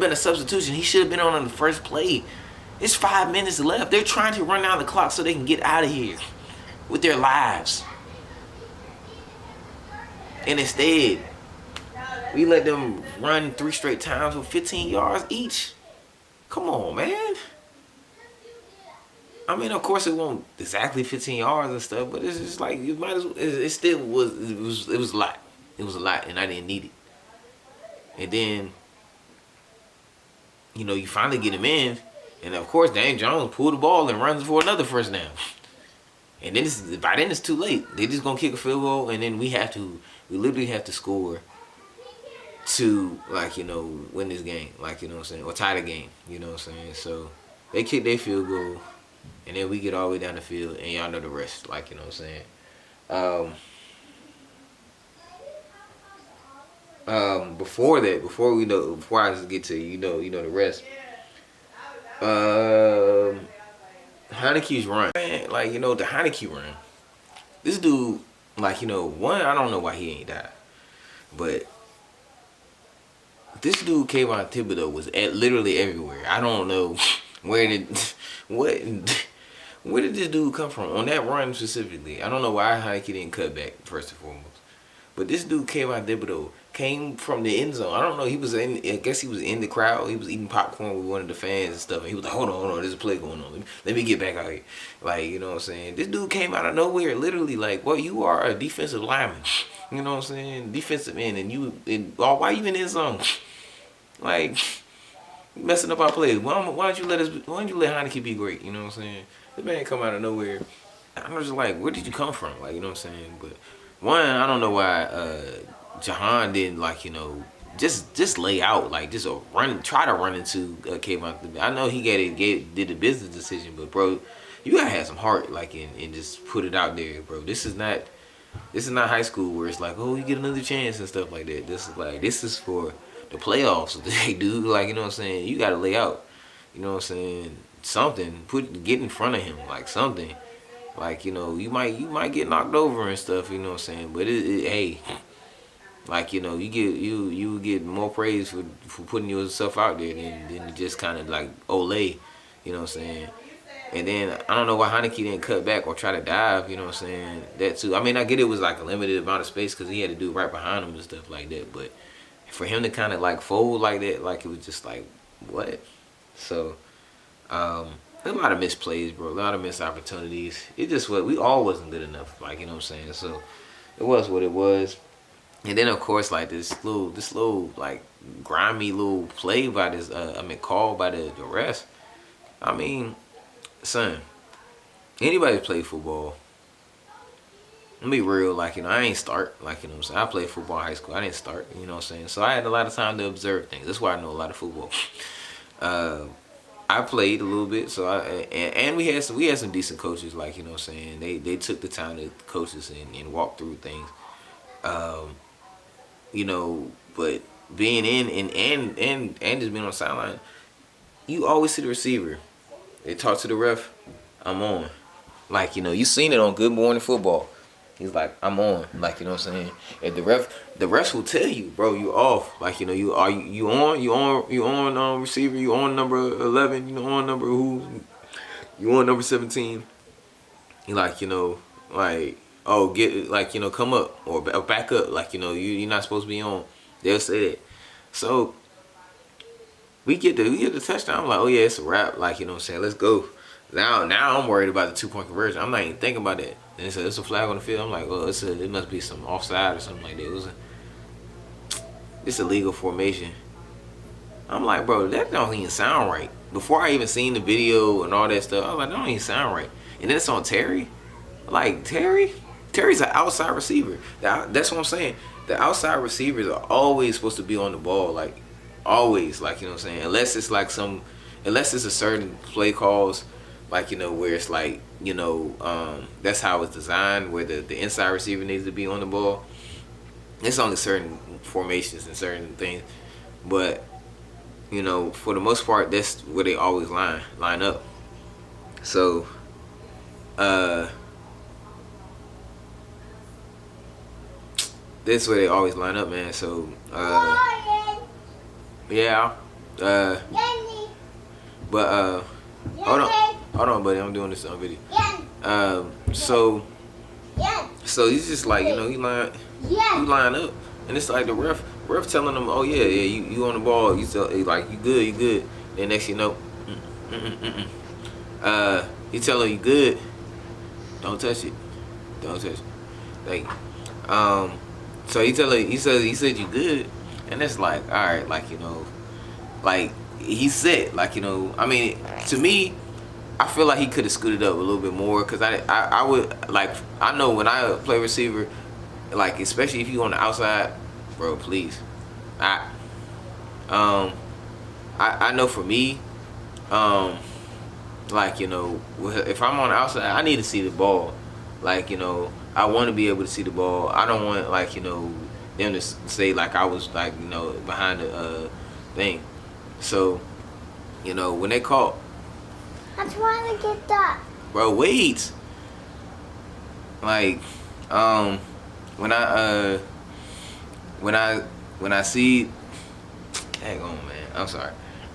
Speaker 2: been a substitution. He should have been on the first play. It's 5 minutes left. They're trying to run down the clock so they can get out of here with their lives. And instead, we let them run 3 straight times with 15 yards each. Come on, man. I mean, of course, it won't exactly 15 yards and stuff, but it's just like you might as well. It still was. It was a lot. It was a lot, and I didn't need it. And then, you know, you finally get him in, and of course, Daniel Jones pulled the ball and runs for another first down. And then by then it's too late. They just gonna kick a field goal, and then we literally have to score to, like, you know, win this game, like, you know what I'm saying, or tie the game, you know what I'm saying. So they kick their field goal, and then we get all the way down the field, and y'all know the rest, like, you know what I'm saying. Before I just get to, you know the rest. Heineke's run, man, like, you know, the Heineke run. This dude, like, you know, one, I don't know why he ain't died, but this dude Kayvon Thibodeau was at literally everywhere. I don't know where did what where did this dude come from on that run specifically. I don't know why Heineke didn't cut back first and foremost. But this dude Kayvon Thibodeau came from the end zone. I don't know. He was in. I guess he was in the crowd. He was eating popcorn with one of the fans and stuff. And he was like, "Hold on. There's a play going on. Let me get back out here." Like, you know what I'm saying? This dude came out of nowhere, literally. Like, well, you are a defensive lineman. You know what I'm saying? Defensive end, why you in the end zone? Like, you messing up our plays. Why don't you let Heineke be great? You know what I'm saying? The man come out of nowhere. I'm just like, where did you come from? Like, you know what I'm saying? But one, I don't know why Jahan didn't, like, you know, just lay out, like, just try to run into Kayvon. I know he did a business decision, but bro, you gotta have some heart, like, and just put it out there, bro. This is not high school where it's like, oh, you get another chance and stuff like that. This is for the playoffs, dude. Like, you know what I'm saying? You gotta lay out. You know what I'm saying? Something. Get in front of him, like something. Like, you know, you might get knocked over and stuff. You know what I'm saying? But hey, like, you know, you get more praise for putting yourself out there than just kind of like Olay. You know what I'm saying? And then I don't know why Heineke didn't cut back or try to dive. You know what I'm saying? That too. I mean, I get it was like a limited amount of space because he had to do right behind him and stuff like that. But for him to kind of like fold like that, like, it was just like, what? So, a lot of misplays, bro. A lot of missed opportunities. It just we all wasn't good enough. Like, you know what I'm saying? So it was what it was. And then of course, like this little like grimy little play by this call by the refs. I mean, son, anybody play football, let me be real, like, you know, I ain't start, like, you know what I'm saying? I played football in high school. I didn't start, you know what I'm saying? So I had a lot of time to observe things. That's why I know a lot of football. I played a little bit, so we had some decent coaches, like, you know what I'm saying? They took the time to coach us and walk through things. You know, but being in and just being on the sideline, you always see the receiver. They talk to the ref, I'm on. Like, you know, you seen it on Good Morning Football. He's like, I'm on. Like, you know what I'm saying? And the refs will tell you, bro, you off. Like, you know, you on receiver, you on number 11, you on number you on number 17. You, like, you know, like, oh, get, like, you know, come up or back up. Like, you know, you're not supposed to be on. They'll say that. So we get the touchdown. I'm like, oh yeah, it's a wrap. Like, you know what I'm saying? Let's go. Now I'm worried about the 2-point conversion. I'm not even thinking about that. And it's a flag on the field. I'm like, well, it must be some offside or something like that. It's a legal formation. I'm like, bro, that don't even sound right. Before I even seen the video and all that stuff, I was like, that don't even sound right. And then it's on Terry. Like, Terry's an outside receiver. That's what I'm saying. The outside receivers are always supposed to be on the ball. Like, always. Like, you know what I'm saying? Unless it's a certain play calls, like, you know, where it's like, you know, that's how it's designed, where the inside receiver needs to be on the ball. It's only certain formations and certain things. But, you know, for the most part, that's where they always line up. So, that's where they always line up, man. So, yeah. But, hold on, buddy. I'm doing this on video. So he's just like, you know, you line up, and it's like the ref telling them, oh yeah, you on the ball. You like, you good. Then next you know, he telling you good. Don't touch it. Like, so he said you good, and it's like, all right, like, you know, like, he said, like, you know, I mean, to me, I feel like he could have scooted up a little bit more, because I would, like, I know when I play receiver, like, especially if you on the outside, bro, please. I know for me, like, you know, if I'm on the outside, I need to see the ball. Like, you know, I want to be able to see the ball. I don't want, like, you know, them to say, like, I was, like, you know, behind the thing. So, you know, when they caught,
Speaker 3: I'm trying to get that.
Speaker 1: Bro, wait. Like, when I see, hang on, man. I'm sorry.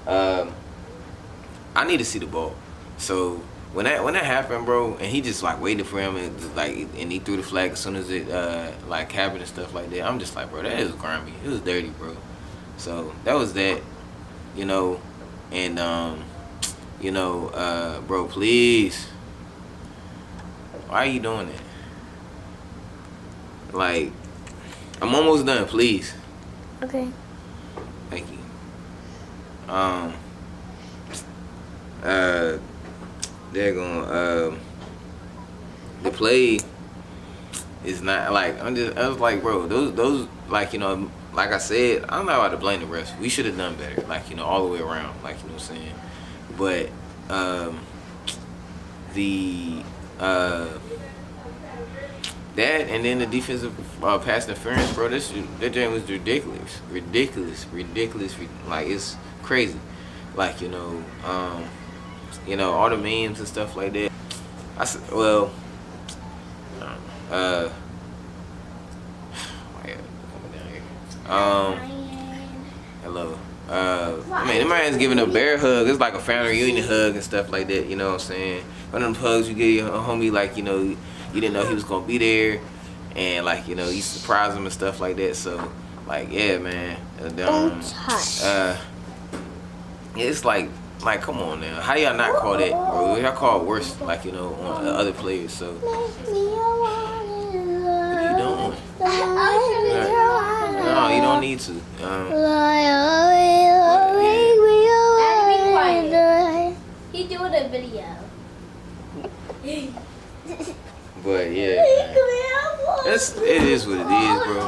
Speaker 1: I need to see the ball. So when that happened, bro, and he just like waited for him and just, like, and he threw the flag as soon as it like happened and stuff like that. I'm just like, bro, that is grimy. It was dirty, bro. So that was that, you know, and bro, please, why are you doing that? Like, I'm almost done, please.
Speaker 3: Okay.
Speaker 1: Thank you. They're going the play is not like I was like, bro, those like, you know, like I said, I'm not about to blame the refs. We should have done better, like, you know, all the way around, like, you know what I'm saying. But the that and then the defensive pass interference, bro. That game was ridiculous. Like, it's crazy. Like, you know, all the memes and stuff like that. I said, well, hello. I mean, them man's giving a bear hug. It's like a family reunion hug and stuff like that. You know what I'm saying? One of them hugs you give your homie, like, you know, you didn't know he was gonna be there, and like, you know, you surprise him and stuff like that. So, like, yeah, man. It's like, come on now. How y'all not call that, bro? Y'all call it worse, like, you know, on the other players. So, what are you doing? No, you don't need to.
Speaker 3: He doing a video.
Speaker 1: But yeah, man. It is what it is, bro.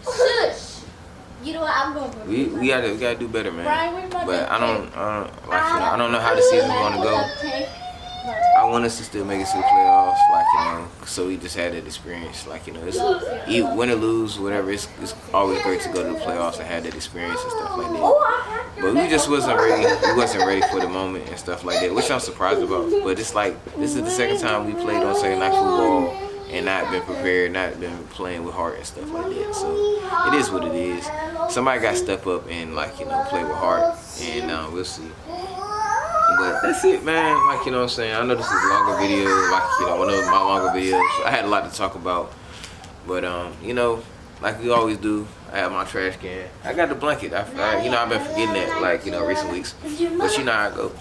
Speaker 3: Shush. You know what? I'm going to
Speaker 1: We gotta do better, man.
Speaker 3: Brian,
Speaker 1: But I don't know how the season's gonna go. I want us to still make it to the playoffs, like, you know, so we just had that experience, like, you know, it's win or lose, whatever. It's always great to go to the playoffs and have that experience and stuff like that. But we just wasn't ready. We wasn't ready for the moment and stuff like that, which I'm surprised about. But it's like, this is the second time we played on Sunday Night Football and not been prepared, not been playing with heart and stuff like that. So it is what it is. Somebody got to step up and, like, you know, play with heart, and we'll see. But that's it, man. Like, you know what I'm saying? I know this is a longer video, like, you know, one of my longer videos. I had a lot to talk about. But, you know, like we always do, I have my trash can. I got the blanket. I've been forgetting that, like, you know, recent weeks. But you know how I go.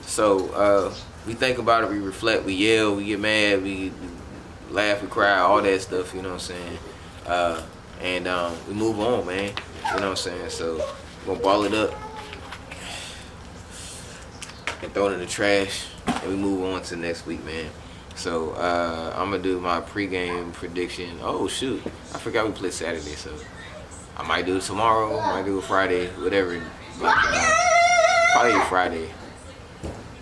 Speaker 1: So, we think about it, we reflect, we yell, we get mad, we laugh, we cry, all that stuff, you know what I'm saying? And we move on, man. You know what I'm saying? So, we're gonna ball it up and throw it in the trash, and we move on to next week, man. So I'm gonna do my pregame prediction. Oh shoot, I forgot we play Saturday, so I might do it tomorrow, might do it Friday, whatever. Like, you know, probably Friday,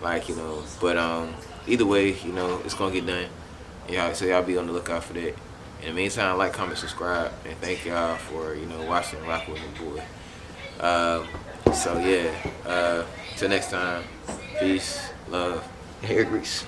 Speaker 1: like, you know. But either way, you know, it's gonna get done. Yeah, so y'all be on the lookout for that. In the meantime, like, comment, subscribe, and thank y'all for, you know, watching Rock with the Boy. So yeah, till next time. Peace, love, hair grease.